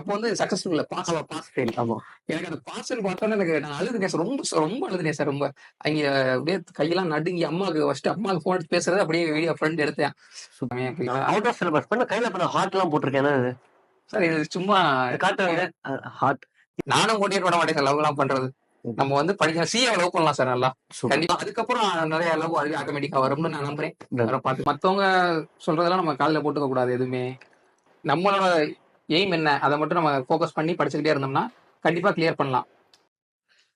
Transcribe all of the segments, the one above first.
அப்போ வந்து successful pass. ஆமா, பாஸ் ஃபெயில். ஆமா. எனக்கு அந்த பார்சல் பார்த்தோன்னே எனக்கு நான் அழுதுட்டேன் சார். ரொம்ப ரொம்ப அழுதுட்டேன் சார். ரொம்ப அங்கே அப்படியே கையெல்லாம் நடுங்கி அம்மாவுக்கு ஃபோன் எடுத்து பேசுறது அப்படியே வீடியோ ஃப்ரெண்ட் எடுத்தேன். அவுட் ஆஃப் சிலபஸ் பண்ண கையில பண்ண ஹார்ட் எல்லாம் போட்டிருக்கேன். இது சார் இது சும்மா காட்டுவாங்க ஹார்ட். நானும் மோட்டிவேட் பண்ண மாட்டேன் சார் லவ் எல்லாம் பண்றது. நம்ம வந்து படிக்கிற சிஏ லவ் பண்ணலாம் சார் நல்லா. கண்டிப்பா அதுக்கப்புறம் நிறைய லவ் அதுவே ஆட்டோமேட்டிக்கா வரும்னு நான் நம்புறேன். பார்த்து மத்தவங்க சொல்றதெல்லாம் நம்ம காலில் போட்டுக்க கூடாது. எதுவுமே நம்மளோட எய்ம் என்ன அதை மட்டும் நம்ம ஃபோக்கஸ் பண்ணி படிச்சுக்கிட்டே இருந்தோம்னா கண்டிப்பா கிளியர் பண்ணலாம்.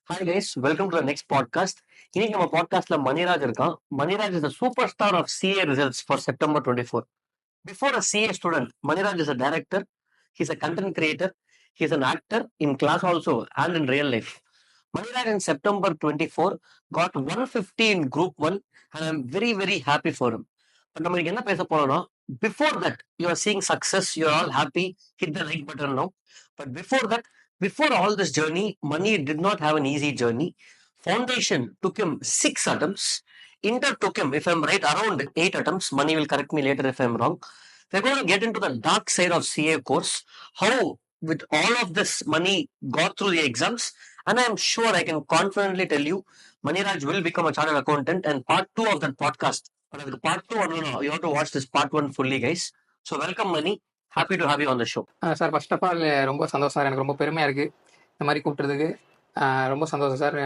Hi guys, welcome to the next podcast. இன்னைக்கு நம்ம பாட்காஸ்ட்ல மணிராஜ் இருக்கான். Maniraj is a superstar of CA results for September 24. Before a CA student, Maniraj is a director, he's a content creator, he's an actor in class also and in real life. Maniraj in September 24 got 150 in group 1 and I'm very very happy for him. But நம்ம என்ன பேச போறோம்னா, before that you are seeing success, you are all happy, hit the like button now. But before all this journey, Mani did not have an easy journey. Foundation took him 6 attempts. Inter took him, if I'm right, around 8 attempts. Mani will correct me later if I'm wrong. We're going to get into the dark side of CA course. How, with all of this, Mani got through the exams. And I'm sure I can confidently tell you, Maniraj will become a chartered accountant. And part 2 of that podcast, part 2, no, you have to watch this part 1 fully, guys. So welcome, Mani. Happy to have you on the show. Sir first of all ரொம்ப சந்தோஷம் sir. எனக்கு ரொம்ப பெருமையா இருக்கு இந்த மாதிரி கூப்பிட்டதுக்கு. ரொம்ப சந்தோஷம் sir.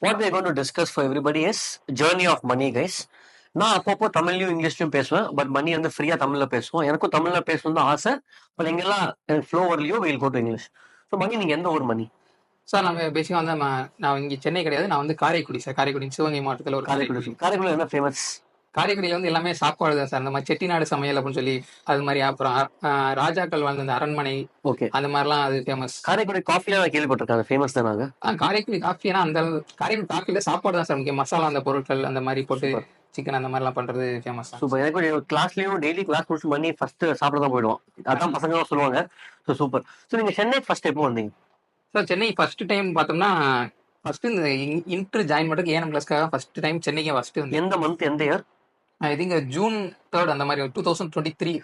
What we're going to discuss for everybody is journey of money, guys. நான் அப்பப்போ தமிழ்லையும் இங்கிலீஷ்லையும் பேசுவேன். பட் மணி வந்து ஃப்ரீயா தமிழ்ல பேசுவோம். எனக்கும் தமிழ்ல பேசணும் தான் ஆசை. பட் எங்கெல்லாம் எனக்கு ஃப்ளோ வரலையோ we'll go to English. So Mani, நீங்க எந்த ஊர் மணி? சார் நம்ம பேசிக்காக வந்து நான் இங்கே சென்னை கிடையாது, நான் வந்து காரைக்குடி சார். காரைக்குடி சிவகங்கை மாவட்டத்தில் ஒரு காரைக்குடி என்ன ஃபேமஸ்? காரைக்குடியில் வந்து எல்லாமே சாப்பாடு தான் சார். அந்த மாதிரி செட்டிநாடு சமையல் அப்படின்னு சொல்லி அது மாதிரி, அப்புறம் ராஜாக்கள் வாழ்ந்த அந்த அரண்மனை, ஓகே, அந்த மாதிரிலாம் அது ஃபேமஸ். காரைக்குடி காஃபிலாம் நான் கேள்விப்பட்டிருக்கேன், ஃபேமஸ் தான். நாங்கள் காரைக்குடி காஃபினா அந்த காரைக்குடி காஃபில சாப்பாடு தான் சார் முக்கியம். மசாலா அந்த பொருட்கள் அந்த மாதிரி போட்டு சிக்கன் அந்த மாதிரிலாம் பண்றது ஃபேமஸ் தான். சூப்பர். எனக்கு கிளாஸ்லயும் டெய்லி கிளாஸ் முடிச்சு பண்ணி ஃபர்ஸ்ட் சாப்பிட தான் போயிடுவோம். அதான் பசங்க சொல்லுவாங்க. So super. ஸோ நீங்க சென்னை ஃபர்ஸ்ட் எப்போ வந்தீங்க? சார் சென்னை ஃபர்ஸ்ட் டைம் பார்த்தோம்னா ஃபர்ஸ்ட் இந்த இன்டர் ஜாயின் பண்ணுறதுக்கு ஏஎன்எம் கிளாஸ்க்காக ஃபர்ஸ்ட் டைம் சென்னைக்கு ஃபர்ஸ்ட் வந்து. எந்த மந்த், எந்த இயர்? ஐ திங்க் ஜூன் 3 அந்த மாதிரி 2023.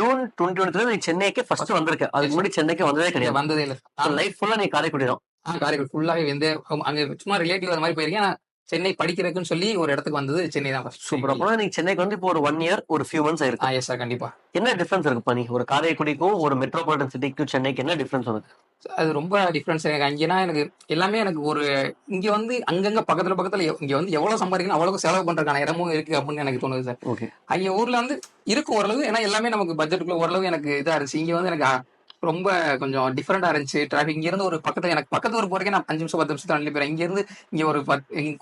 ஜூன் 2023 நீ சென்னைக்கு ஃபர்ஸ்ட் வந்திருக்க. அதுக்கு முன்னாடி சென்னைக்கு வந்ததே கிடையாது? வந்ததே இல்லை. லைஃப் ஃபுல்லா நீ காரைக்குடி தான்? காரைக்குடி ஃபுல்லாவே வந்து அங்க சும்மா ரிலேட்டிவ் அந்த மாதிரி போயிருக்கேன். சென்னை படிக்கிறதுக்குன்னு சொல்லி ஒரு இடத்துக்கு வந்தது சென்னை தான் ஃபர்ஸ்ட். சூப்பர். அப்போ நீங்க சென்னைக்கு வந்து இப்போ ஒரு 1 இயர் ஒரு ஃபியூ மந்த்ஸ் ஆயிருக்கு. எஸ் சார், கண்டிப்பா. என்ன டிஃபரன்ஸ் இருக்கு பண்ணி ஒரு காரைக்குடிக்கும் ஒரு மெட்ரோபாலிட்டன் சிட்டிக்கும் சென்னைக்கு என்ன டிஃபரன்ஸ் இருக்கு? அது ரொம்ப டிஃபரன்ஸ் எனக்கு. அங்கேனா எனக்கு எல்லாமே எனக்கு ஒரு இங்க வந்து அங்கங்க பக்கத்துல இங்க வந்து எவ்வளவு சம்பாதிக்கணும் அவ்வளவு செலவு பண்றதுக்கான இடமும் இருக்கு அப்படின்னு எனக்கு தோணுது சார். ஓகே. அங்க ஊர்ல வந்து இருக்கும் ஓரளவு, ஏன்னா எல்லாமே நமக்கு பட்ஜெட்டுக்குள்ள ஓரளவு எனக்கு இதா இருந்துச்சு. இங்க வந்து எனக்கு ரொம்ப கொஞ்சம் டிஃபரெண்டா இருந்துச்சு. டிராஃபிக் இங்க இருந்து ஒரு எனக்கு பக்கத்து ஊர் போறதுக்கு நான் 5 நிமிஷம் 10 நிமிஷம் தள்ளி போறேன். இங்க இருந்து இங்க ஒரு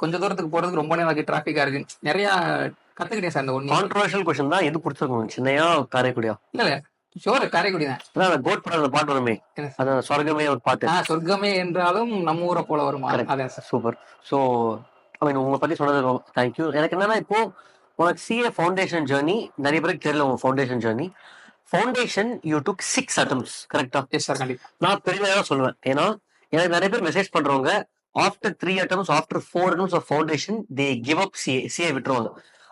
கொஞ்சம் தூரத்துக்கு போறதுக்கு ரொம்ப நேரம் எனக்கு டிராஃபிக்கா இருக்கு. நிறைய கத்துக்கிட்டேன் சார். இந்த ஒன்று கான்ட்ரோவர்ஷியல் क्वेश्चन தான். எது பிடிச்சிருக்கும், சென்னையா காரைக்குடியா? இல்ல ஷோர் காரைக்குடி தான். அதான் கோட் படத்துல பாட்டு வருமே, அதான் சொர்க்கமே ஒரு பாட்டு. சொர்க்கமே என்றாலும் நம்ம ஊரை போல வருமா. அதான் சார். சூப்பர். ஸோ உங்களை பத்தி சொன்னது தேங்க்யூ. எனக்கு என்னன்னா, இப்போ உனக்கு சிஏ ஃபவுண்டேஷன் ஜேர்னி நிறைய பேருக்கு தெரியல. உங்க foundation journey foundation you took 6 attempts, கரெக்டா? எஸ் சார், கண்டிப்பா. நான் பெருமையாக தான் சொல்லுவேன். ஏன்னா எனக்கு நிறைய பேர் மெசேஜ் பண்றவங்க after 3 attempts, after 4 attempts of foundation they give up CA விட்டுருவாங்க.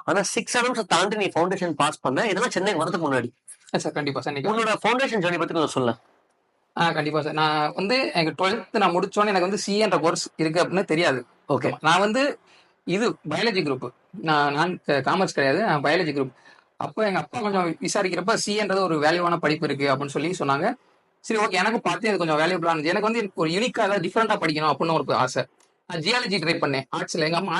ஆனா 6 attempts தாண்டி நீ ஃபவுண்டேஷன் பாஸ் பண்ண, இதெல்லாம் சென்னைக்கு வரதுக்கு முன்னாடி. சார் கண்டிப்பா சார். உன்னோட ஃபவுண்டேஷன் ஜேர்னி பத்தி கொஞ்சம் சொல்ல. கண்டிப்பா சார். நான் வந்து எனக்கு 12th நான் முடிச்சோன்னே எனக்கு வந்து சிஏன்ற கோர்ஸ் இருக்கு அப்படின்னு தெரியாது. ஓகே. நான் வந்து இது பயாலஜி குரூப், நான் காமர்ஸ் கிடையாது, பயாலஜி குரூப். அப்போ எங்க அப்பா கொஞ்சம் விசாரிக்கிறப்ப சிஏன்றது ஒரு வேல்யூவான படிப்பு இருக்கு அப்படின்னு சொல்லி சொன்னாங்க. சரி, ஓகே, எனக்கு பார்த்து அது கொஞ்சம் வேல்யூபிளா இருந்துச்சு. எனக்கு வந்து ஒரு யூனிக்கா ஏதாவது டிஃப்ரெண்டா படிக்கணும் அப்படின்னு ஒரு ஆசை. நான் ஜியாலஜி ட்ரை பண்ணேன். ஆர்ட்ஸ்ல எங்க அம்மா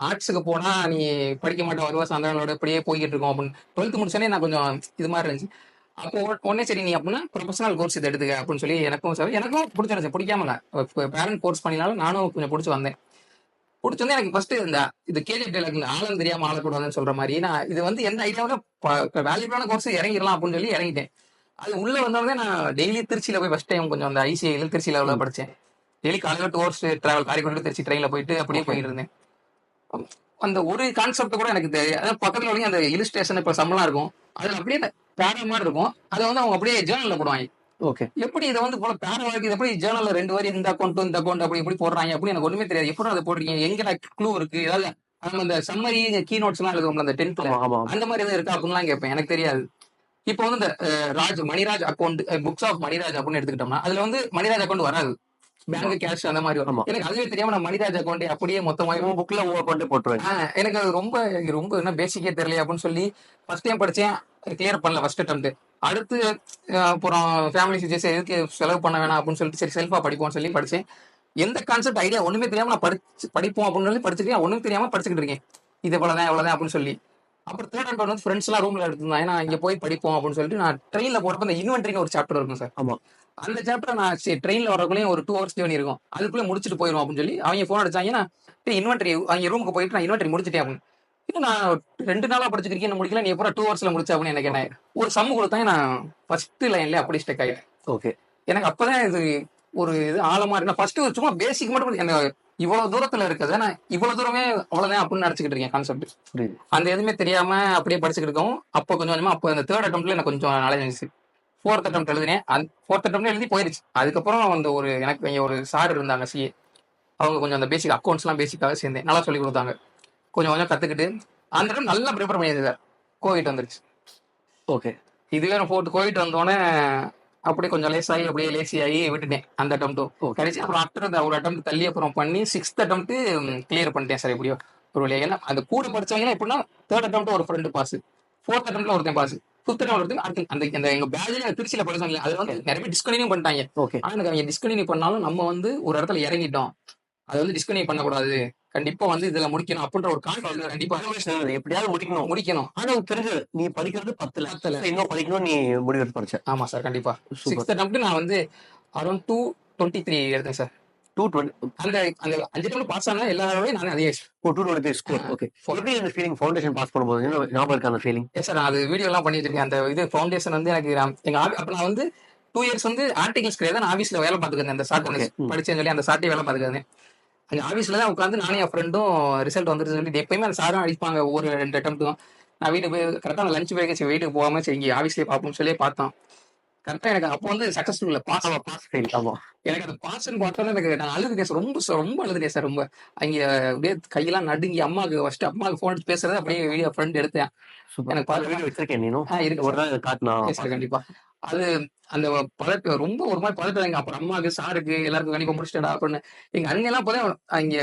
ஆர்ட்ஸுக்கு போனா நீ படிக்க மாட்டேன், வருவா சாயந்தரங்களோட இப்படியே போய்கிட்டு இருக்கோம் அப்படின்னு. 12th முடிச்சோன்னே நான் கொஞ்சம் இது மாதிரி இருந்துச்சு. அப்போ உடனே சரி நீ அப்படின்னா ப்ரொஃபஷனல் கோர்ஸ் இதை எடுத்துக்க அப்படின்னு சொல்லி எனக்கும் பிடிச்சிருந்துச்சு. பிடிக்காமல பேரண்ட் கோர்ஸ் பண்ணினாலும் நானும் கொஞ்சம் பிடிச்சி வந்தேன். பிடிச்சி வந்து எனக்கு ஃபர்ஸ்ட் இது கேஜி டைலாக் ஆழம் தெரியாம ஆளக்கூடாதுன்னு சொல்ற மாதிரி, நான் இது வந்து எந்த ஐடியாவில் வேல்யூபிளான கோர்ஸ் இறங்கிடலாம் அப்படின்னு சொல்லி இறங்கிட்டேன். அது உள்ள வந்தோடனே நான் டெய்லி திருச்சியில போய் ஃபர்ஸ்ட் டைம் கொஞ்சம் அந்த ஐசிஐல திருச்சி லெவலில் படித்தேன். டெய்லி காலையில் 2 hours டிராவல், காரைக்குடி திருச்சி ட்ரெயினில் போயிட்டு அப்படியே போயிட்டு இருந்தேன். அந்த ஒரு கான்செப்ட் கூட எனக்கு தெரியும். அதாவது பக்கத்துல வரைக்கும் அந்த ஹில் ஸ்டேஷன் இப்போ சம்பளம் இருக்கும், அதுல அப்படியே பேர மாதிரி இருக்கும். அதை வந்து அவங்க அப்படியே ஜேர்னல்ல போடுவாங்க. ஓகே. எப்படி இதை வந்து போல பேர வாழ்க்கை எப்படி ஜேர்னல்ல 2 வரி இந்த அக்கௌண்ட் அப்படி எப்படி போடுறாங்க அப்படி எனக்கு ஒண்ணுமே தெரியாது. எப்படி அதை போடுறீங்க, எங்க க்ளூ இருக்கு, ஏதாவது நம்ம அந்த சம்மரி கீ நோட்ஸ் எல்லாம் எழுதுவோம்ல அந்த 10th, அந்த மாதிரி எதாவது இருக்கா அப்படின்லாம் கேட்பேன். எனக்கு தெரியாது. இப்போ வந்து இந்த Maniraj account, books of Maniraj அப்படின்னு எடுத்துக்கிட்டோம்னா அதுல வந்து மணிராஜ் அக்கௌண்ட் வராது. பேங்க் கேஷ் அந்த மாதிரி வரும். ஆமா. எனக்கு அதுவே தெரியாம நான் மணிராஜ் அக்கௌண்ட் அப்படியே மொத்தமா உன் புக்ல உன் அக்கௌண்ட்டே போட்டுருவேன். எனக்கு அது ரொம்ப என்ன பேசிக்கே தெரியல அப்படின்னு சொல்லி ஃபர்ஸ்ட் டைம் படிச்சேன். கிளியர் பண்ணல ஃபர்ஸ்ட் அட்டம்ப்ட். அடுத்து அப்புறம் ஃபேமிலி சுச்சுவேஷன் எதுக்கு செலவு பண்ண வேணாம் அப்படின்னு சொல்லிட்டு சரி செல்ஃபா படிப்போம்னு சொல்லி படிச்சேன். எந்த கான்செப்ட் ஐடியா ஒண்ணுமே தெரியாம நான் படிப்போம் அப்படின்னு சொல்லி படிச்சிருக்கேன். ஒண்ணுமே தெரியாம படிச்சுக்கிட்டு இருக்கேன். இது இவ்வளவுதான் இவ்வளவுதான் அப்படின்னு சொல்லி. அப்புறம் தேர்ட் அண்ட் வந்து ஃப்ரெண்ட்ஸ் எல்லாம் ரூம்ல எடுத்திருந்தாங்க. நான் இங்க போய் படிப்போம் அப்படின்னு சொல்லிட்டு நான் ட்ரெயின்ல போறப்ப இந்த இன்வென்ட்ரின்னு ஒரு சாப்டர் இருக்கும் சார். ஆமா. அந்த சாப்டர் நான் சரி ட்ரெயின்ல வரக்குள்ளேயும் ஒரு 2 ஹவர்ஸ் ஜேர்னி இருக்கும். அதுக்குள்ள முடிச்சுட்டு போயிடும் அப்படின்னு சொல்லி அவங்க ஃபோன் அடிச்சாங்க. நான் இன்வென்ட்ரி அவங்க ரூமுக்கு போயிட்டு நான் இன்வென்ட்ரி முடிச்சிட்டேன் அப்படின்னு. இன்னும் நான் 2 நாளா படிச்சிருக்கேன் முடிக்கல. நீ எப்பறம் 2 ஹவர்ஸ்ல முடிச்ச அப்படின்னு எனக்கு என்ன ஒரு சம்மு கொடுத்தாங்க. நான் ஃபர்ஸ்ட் லைன்ல அப்படி ஸ்டக் ஆயிட்டேன். ஓகே. எனக்கு அப்பதான் இது ஒரு இது ஆழமா இருக்கு. ஃபர்ஸ்ட் சும்மா பேசிக் மட்டும் எனக்கு இவ்வளவு தூரத்துல இருக்குது. நான் இவ்வளவு தூரமே அவ்வளவுதான் அப்படின்னு நினைச்சுக்கிட்டு இருக்கேன் கான்செப்ட். புரியுது. அந்த எதுவுமே தெரியாம அப்படியே படிச்சுக்கிட்டு இருக்கவும் அப்போ கொஞ்சம் கொஞ்சமா அப்போ அந்த தேர்ட் அட்டம்ப்ட்ல எனக்கு கொஞ்சம் நாலேஜ் இருந்துச்சு. ஃபோர்த் அட்டம்ப்ட் எழுதினேன். அந்த ஃபோர்த் அட்டம்ப்ட் எழுதி போயிருச்சு. அதுக்கப்புறம் அந்த ஒரு எனக்கு இங்க ஒரு சார் இருந்தாங்க சிஏ. அவங்க கொஞ்சம் அந்த பேசிக் அக்கௌண்ட்ஸ் எல்லாம் பேசிக்காக சேர்ந்தேன். நல்லா சொல்லி கொடுத்தாங்க. கொஞ்சம் கொஞ்சம் கத்துக்கிட்டு அந்த டைம் நல்லா ப்ரிப்பேர் பண்ணியிருந்தேன் சார். கோவிட் வந்துருச்சு. ஓகே. இதுவே கோவிட் வந்தோடனே அப்படியே கொஞ்சம் லேசாகி அப்படியே லேசி ஆகி விட்டுட்டேன் அந்த அட்டம்ப்ட்டும் கடைசி. அப்புறம் ஆஃப்டர் அந்த ஒரு அட்டம்ப்ட் தள்ளி அப்புறம் பண்ணி 6th அட்டம்ப்ட் கிளியர் பண்ணிட்டேன் சார். எப்படியோ ஒரு வழியா. ஏன்னா அந்த கூட படிச்சவங்க எப்படின்னா தேர்ட் அட்டம்ப்ட் ஒரு ஃப்ரெண்டு பாஸ், ஃபோர்த் அட்டம்ப்ட்ல ஒருத்தன் பாஸ், ஃபிஃப்த் அட்டம்ப்ட் ஒருத்தன் அடுத்து அந்த அந்த எங்க பேட்ச்ல திருச்சியில படிச்சாங்க. அது வந்து நிறைய பேர் டிஸ்கண்டினியூ பண்ணிட்டாங்க. ஓகே. ஆனா எனக்கு அவங்க டிஸ்கண்டினியூ பண்ணாலும் நம்ம வந்து ஒரு இடத்துல இறங்கிட்டோம். அதை வந்து டிஸ்கண்டினியூ பண்ணக்கூடாது. கண்டிப்பா வந்து இதுல முடிக்கணும் அப்படின்ற ஒரு கான்ஃபிடன்ஸ் கண்டிப்பா எப்படியாவது முடிக்கணும். ஆனா உனக்கு தெரிஞ்சது நீ படிக்கிறது 10ல இன்னும் படிக்கணும் நீ முடிவெடுத்து படிச்ச. ஆமா சார் கண்டிப்பா. சூப்பர். 6th அட்டம்ப்ட் நான் வந்து அரௌண்ட் 223 எடுத்தேன் சார். 220. அந்த அந்த 5 டைம்ல பாஸ் ஆனா எல்லாரோட நான் அதே 223 ஸ்கோர். ஓகே. எப்படி அந்த ஃபீலிங் ஃபவுண்டேஷன் பாஸ் பண்ணும்போது ஞாபகம் இருக்கா அந்த ஃபீலிங்? Yes sir. நான் அது வீடியோ எல்லாம் பண்ணி வச்சிருக்கேன். அந்த இது ஃபவுண்டேஷன் வந்து எனக்கு எங்க அப்ப நான் வந்து 2 இயர்ஸ் வந்து ஆர்டிகல்ஸ் கிடையாது. நான் ஆஃபீஸ்ல வேலை பார்த்துக்கிறேன். அந்த சார்ட் படிச்சேன்னு சொல்லி அந்த சார்ட்டே வேலை பார்த்துக்கிறேன். அந்த ஆஃபீஸ்ல தான் உட்காந்து நானும் என் ஃப்ரெண்டும் ரிசல்ட் வந்துருச்சு சொல்லிட்டு எப்பயுமே அந்த சாரும் அடிப்பாங்க ஒவ்வொரு 2 அட்டம்ப்ட்டும். நான் வீட்டுக்கு போய் கரெக்டாக லஞ்ச் பிரேக் வீட்டுக்கு போகாம சரி இங்கே ஆஃபீஸ்லேயே பார்ப்போம்னு சொல்லி பார்த்தோம். கரெக்டாக எனக்கு அப்போ வந்து சக்ஸஸ்ஃபுல் பாஸ் ஃபெயில். ஆமா. எனக்கு அந்த பாஸ்ன்னு பார்த்தோன்னே எனக்கு நான் அழுதுட்டேன் சார். ரொம்ப அழுதுட்டேன் சார். ரொம்ப அங்கே அப்படியே கையெல்லாம் நடுங்கி அம்மாவுக்கு ஃபோன் எடுத்து பேசுறது அப்படியே வீடியோ ஃப்ரெண்ட் எடுத்தேன். எனக்கு பார்த்து வீடியோ வச்சிருக்கேன். நீனும் இருக்கு ஒரு நாள் காட்டினா சார் கண்டிப்பா. அது அந்த பதட்டம் ரொம்ப ஒரு மாதிரி பதட்டம். அப்புறம் அம்மாவுக்கு சாருக்கு எல்லாருக்கும் கண்டிப்பா முடிச்சிட்டா அப்படின்னு எங்க அண்ணன் எல்லாம் போதான் அங்க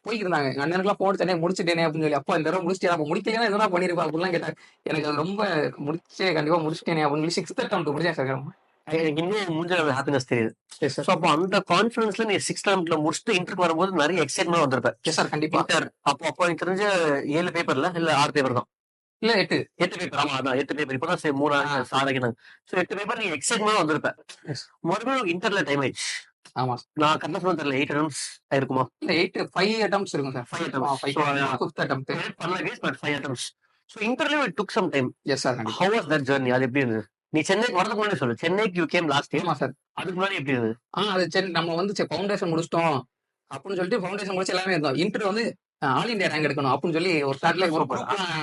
போய்க்கு இருந்தாங்க. எங்க அண்ணனுக்குலாம் போன் தனியா முடிச்சுட்டேனே அப்படின்னு சொல்லி. அப்பா இந்த தடவை முடிச்சிட்டேன். அப்ப முடிக்கலாம் எதனா பண்ணிருப்பா அப்படிலாம் கேட்டாங்க. எனக்கு அது ரொம்ப கண்டிப்பா முடிச்சிட்டேனே அப்படின்னு சொல்லி 6th அட்டம்ப்ட் முடிச்சேன் சார். எனக்கு இன்னும் மூஞ்சில ஹாப்பினஸ் தெரியுது. அப்போ அந்த கான்ஃபிடன்ஸ்ல நீ 6th அட்டம்ப்ட்ல முடிச்சுட்டு இன்டருக்கு வரும்போது நிறைய எக்ஸைட்மெண்ட் வந்திருப்பேன். எஸ் சார் கண்டிப்பா. அப்போ எனக்கு தெரிஞ்ச 7 பேப்பர்ல இல்ல 6 பேப்பர் தான். இல்ல 8 பேப்பர். ஆமா அதான் 8 பேப்பர். இப்பதான் 3 சாராக்கினாங்க. சோ 8 பேப்பர் நீ எக்ஸைட்மெண்ட் வந்திருப்பேன். மறுபடியும் இன்டர்ல டைம் ஆயிடுச்சு. ஆமா நான் கரெக்டா சொல்ல தெரியல 8 அட்டம்ப்ட்ஸ் ஆயிருக்குமா? இல்ல 5 அட்டம்ப்ட்ஸ் இருக்கும் சார். 5 அட்டம்ப்ட்ஸ். 5th அட்டம்ப்ட் பண்ணல case but 5 attempts. So interview it took some time. Yes sir கண்டிப்பா. How was that journey? அது எப்படி இருந்தது? நீ சென்னைக்கு வரதுக்கு முன்னாடி சொல்லு. சென்னைக்கு யூ கேம் லாஸ்ட் இயர். ஆமா சார். அதுக்கு முன்னாடி எப்படி இருந்தது? அது நம்ம வந்து ஃபவுண்டேஷன் முடிச்சிட்டோம் அப்படின்னு சொல்லிட்டு ஃபவுண்டேஷன் முடிச்சு எல்லாமே இருந்தோம். இன்டர் வந்து ஆல் இந்தியா ரேங்க் எடுக்கணும் அப்படின்னு சொல்லி ஒரு ஸ்டார்ட்ல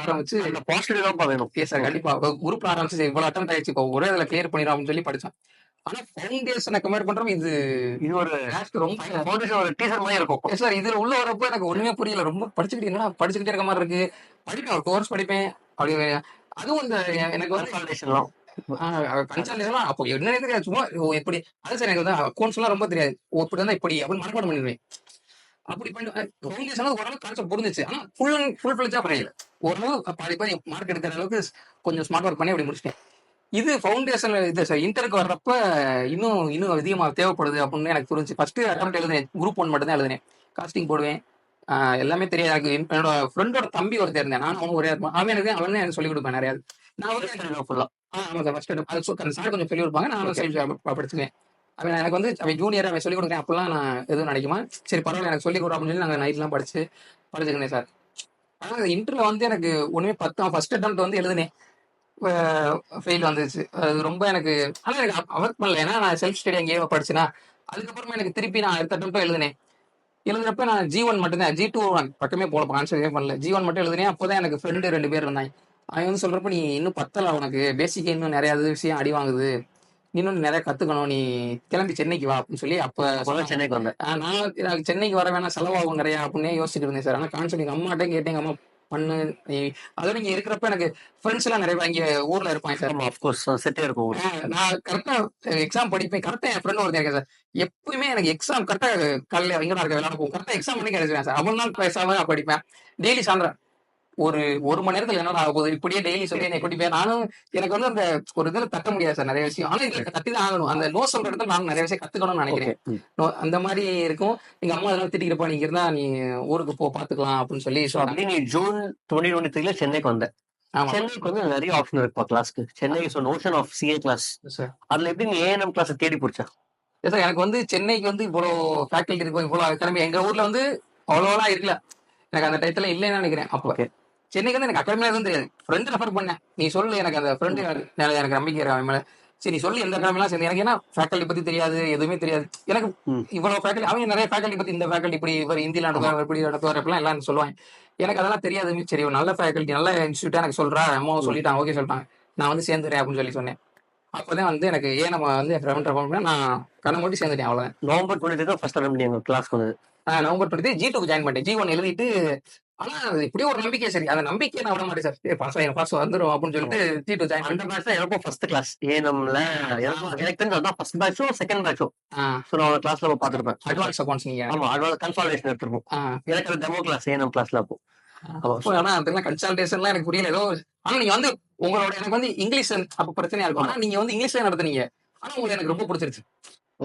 ஆரம்பிச்சு அந்த பாசிட்டிவ் தான் வேணும். சார் கண்டிப்பா குரூப்ல ஆரம்பிச்சு இவ்வளவு அட்டம் ஆயிடுச்சு இப்போ ஒரே இதுல கிளியர் பண்ணிடும் அப்படின்னு சொல்லி படிச்சோம். ஆனா ஃபவுண்டேஷனை கம்பேர் பண்றோம் இது ஒரு ரொம்ப ஃபவுண்டேஷன் ஒரு டீசர் மாதிரி இருக்கும் சார். இதுல உள்ள வரப்போ எனக்கு ஒண்ணுமே புரியல. ரொம்ப படிச்சுக்கிட்டே இருக்க மாதிரி இருக்கு. படிப்பேன் ஒரு கோர்ஸ் படிப்பேன் அப்படி. அதுவும் இந்த எனக்கு வந்து ஃபவுண்டேஷன்லாம் கன்சல்டேஷன் அப்போ என்ன தெரியாது. சும்மா எப்படி அது சார் எனக்கு வந்து அக்கௌண்ட்ஸ் எல்லாம் ரொம்ப தெரியாது. இப்படி இருந்தா இப்படி அப்படின்னு மனப்பாடம் பண்ணிடுவேன். அப்படி ஃபவுண்டேஷன் ஓரளவு கான்செப்ட் புரிஞ்சிச்சு. ஆனா ஃபுல் ஃபிளட்ஜா புரியல. ஓரளவு பாதி மார்க் எடுக்கிற அளவுக்கு கொஞ்சம் ஸ்மார்ட் ஒர்க் பண்ணி அப்படி முடிச்சிட்டேன். இது ஃபவுண்டேஷன் இது சார் இன்டருக்கு வர்றப்ப இன்னும் அதிகமா தேவைப்படுது அப்படின்னு எனக்கு புரிஞ்சு. ஃபர்ஸ்ட் அட்டம்ப்ட் எழுதினேன். குரூப் 1 மட்டும் தான் எழுதினேன். காஸ்டிங் போடுவேன். எல்லாமே தெரியாது. என்னோட ஃப்ரெண்டோட தம்பி ஒருத்தர் இருந்தேன். நான் அவனும் ஒரே அவன் எனக்கு சொல்லிக் கொடுப்பேன் நிறையா. நான் வந்து ஃபுல்லா ஆமா சார் ஃபர்ஸ்ட் அந்த சார் கொஞ்சம் சொல்லிக் கொடுப்பாங்க. நான் செல்ஃப் படிச்சுக்குவேன். அவன் எனக்கு வந்து அவன் ஜூனியர் அவன் சொல்லிக் கொடுக்குறேன். அப்பெல்லாம் நான் எதுவும் நினைக்குமா சரி பரவாயில்ல எனக்கு சொல்லிக் கொடுறோம் அப்படின்னு சொல்லி நாங்கள் நைட்லாம் படிச்சுக்கினேன் சார். ஆனால் இன்டர்ல வந்து எனக்கு ஒண்ணுமே 10 ஃபர்ஸ்ட் அட்டம்ப்ட் வந்து எழுதினேன். ஃபெயில் வந்துச்சு. அது ரொம்ப எனக்கு ஆனால் எனக்கு ஒர்க் பண்ணல. ஏன்னா நான் செல்ஃப் ஸ்டடி அங்கேயே படிச்சேன்னா. அதுக்கப்புறமா எனக்கு திருப்பி நான் அடுத்த அட்டம்ப்ட் எழுதுனப்ப நான் G1 மட்டும்தான். G2 பக்கமே போல கான்செப்டே பண்ணல. G1 மட்டும் எழுதுனேன். அப்போதான் எனக்கு ஃப்ரெண்டு 2 பேர் இருந்தாங்க. அவன் வந்து சொல்றப்ப நீ இன்னும் பத்தல உனக்கு பேசிக்கா இன்னும் நிறைய விஷயம் அடி வாங்குது. இன்னும் நிறைய கத்துக்கணும். நீ கிளம்பி சென்னைக்கு வா அப்படின்னு சொல்லி அப்ப சென்னைக்கு வந்தேன். நான் சென்னைக்கு வர வேணாம் செலவாகும் நிறையா அப்படின்னு யோசிச்சுட்டு இருந்தேன் சார். ஆனா கான்செப்ட் எங்க அம்மாட்டையும் கேட்டேன். எங்க அம்மா பண்ணு அதுவும் நீங்க இருக்கிறப்ப எனக்கு ஃப்ரெண்ட்ஸ் எல்லாம் நிறைய இங்க ஊர்ல இருப்பாங்க சார். ஆமா அஃப்கோர்ஸ் செட்டே இருக்கும் ஊரு. நான் கரெக்டா எக்ஸாம் படிப்பேன். கரெக்டா என் ஃப்ரெண்ட் ஒருத்தன் இருக்கேன் சார். எப்பவுமே எனக்கு எக்ஸாம் கரெக்டா காலையில எங்கடா இருக்க விளையாட போகும். கரெக்டா எக்ஸாம் பண்ணி கிடைச்சிருவேன் சார். அவ்வளவு நாள் பேசாம நான் படிப்பேன். டெய்லி சாயந்தரம் ஒரு 1 மணி நேரத்துல என்னடா ஆக போகுது? இப்படியே டெய்லி சொல்லி என்னை கூட்டிப்பேன். நானும் எனக்கு வந்து அந்த ஒரு இதுல தட்ட முடியாது சார் நிறைய விஷயம். ஆனா இதுல தட்டி தான் ஆகணும். அந்த நோ சொல்ற இடத்துல நானும் நிறைய விஷயம் கத்துக்கணும்னு நினைக்கிறேன். ஓகே. அந்த மாதிரி இருக்கும். எங்க அம்மா அதெல்லாம் திட்டிக்கிறப்ப நீங்க இருந்தா நீ ஊருக்கு பாத்துக்கலாம் அப்படின்னு சொல்லி ஸோ அப்படி நீ ஜூன் 2023 சென்னைக்கு வந்த. ஆமா சென்னைக்கு வந்து நிறைய ஆப்ஷன் இருக்குப்பா கிளாஸ்க்கு. Chennai is an ocean of CA class. Sir. அதுல எப்படி நீ ஏஎன்எம் கிளாஸ் தேடி பிடிச்சா? சார் எனக்கு வந்து சென்னைக்கு வந்து இவ்வளவு ஃபேக்கல்டி இருக்கும், இவ்வளவு கிளம்பி எங்க ஊர்ல வந்து அவ்வளோலாம் இருக்குல்ல. எனக்கு அந்த டயத்துல இல்லைன்னு நினைக்கிறேன். அப்போ ஓகே. சென்னைக்கு வந்து எனக்கு அகாடமில எதுவும் தெரியாது. ஃப்ரெண்ட் ரெஃபர் பண்ணேன். நீ சொல்லு, எனக்கு அந்த ஃப்ரெண்டு எனக்கு நம்பிக்கை இருக்கு அவன் மேல. சரி நீ சொல்லு எந்த அகாடமிலாம் சேர்ந்து. எனக்கு ஏன்னா ஃபேக்கல்டி பத்தி தெரியாது, எதுவுமே தெரியாது. எனக்கு இவ்வளவு ஃபேக்கல்டி அவங்க நிறைய ஃபேக்கல்டி பத்தி இந்த ஃபேக்கல்டி இப்படி இவர் ஹிந்தில நடத்துவார், இப்படி நடத்துவார் அப்படிலாம் எல்லாம் சொல்லுவாங்க. எனக்கு அதெல்லாம் தெரியாது. சரி ஒரு நல்ல ஃபேக்கல்டி நல்ல இன்ஸ்டியூட்டா எனக்கு சொல்றா, அம்மாவும் சொல்லிட்டாங்க, ஓகே சொல்லிட்டாங்க, நான் வந்து சேர்ந்துறேன் அப்படின்னு சொல்லி சொன்னேன். அப்பதான் வந்து எனக்கு நம்ம வந்து என் ஃப்ரெண்ட் ரெஃபர் பண்ணேன். நான் கண்ணை மூடி சேர்ந்துட்டேன். அவ்வளவுதான். நவம்பர் 23 தான் ஃபர்ஸ்ட் அட்டம் எங்க கிளாஸ்க்கு வந்தது. நவம்பர் 20 G2 ஜாயின் பண்ணிட்டேன். G1 எழுதிட்டு ஆனா இப்படியே ஒரு நம்பிக்கை. சரி அந்த நம்பிக்கையை நான் விட மாட்டேன் சார். பாஸ் வந்துரும் அப்படின்னு சொல்லிட்டு G2 ஜாயின் அந்த பண்ணிட்டேன். பேட்ச் தான் எனக்கும் ஃபர்ஸ்ட் கிளாஸ். ஏஎன்எம்ல எனக்கு தெரிஞ்சு அதான் ஃபர்ஸ்ட் பேட்சோ செகண்ட் பேட்சோ. ஸோ நான் கிளாஸ்ல பார்த்துருப்பேன். அட்வான்ஸ் அக்கௌண்ட்ஸ் நீங்க. ஆமா அட்வான்ஸ் கன்சால்டேஷன் எடுத்துருப்போம். எனக்கு அது டெமோ கிளாஸ் ஏஎன்எம் கிளாஸ்ல அப்போ. ஆனா அதெல்லாம் கன்சல்டேஷன்லாம் எனக்கு புரியல. ஏதோ ஆனா நீங்க வந்து உங்களோட எனக்கு வந்து இங்கிலீஷ் அப்ப பிரச்சனையா இருக்கும். ஆனா நீங்க வந்து இங்கிலீஷ்ல நடத்துனீங்க. ஆனா உங்களுக்கு எனக்கு ரொம்ப பிடிச்சிருச்சு.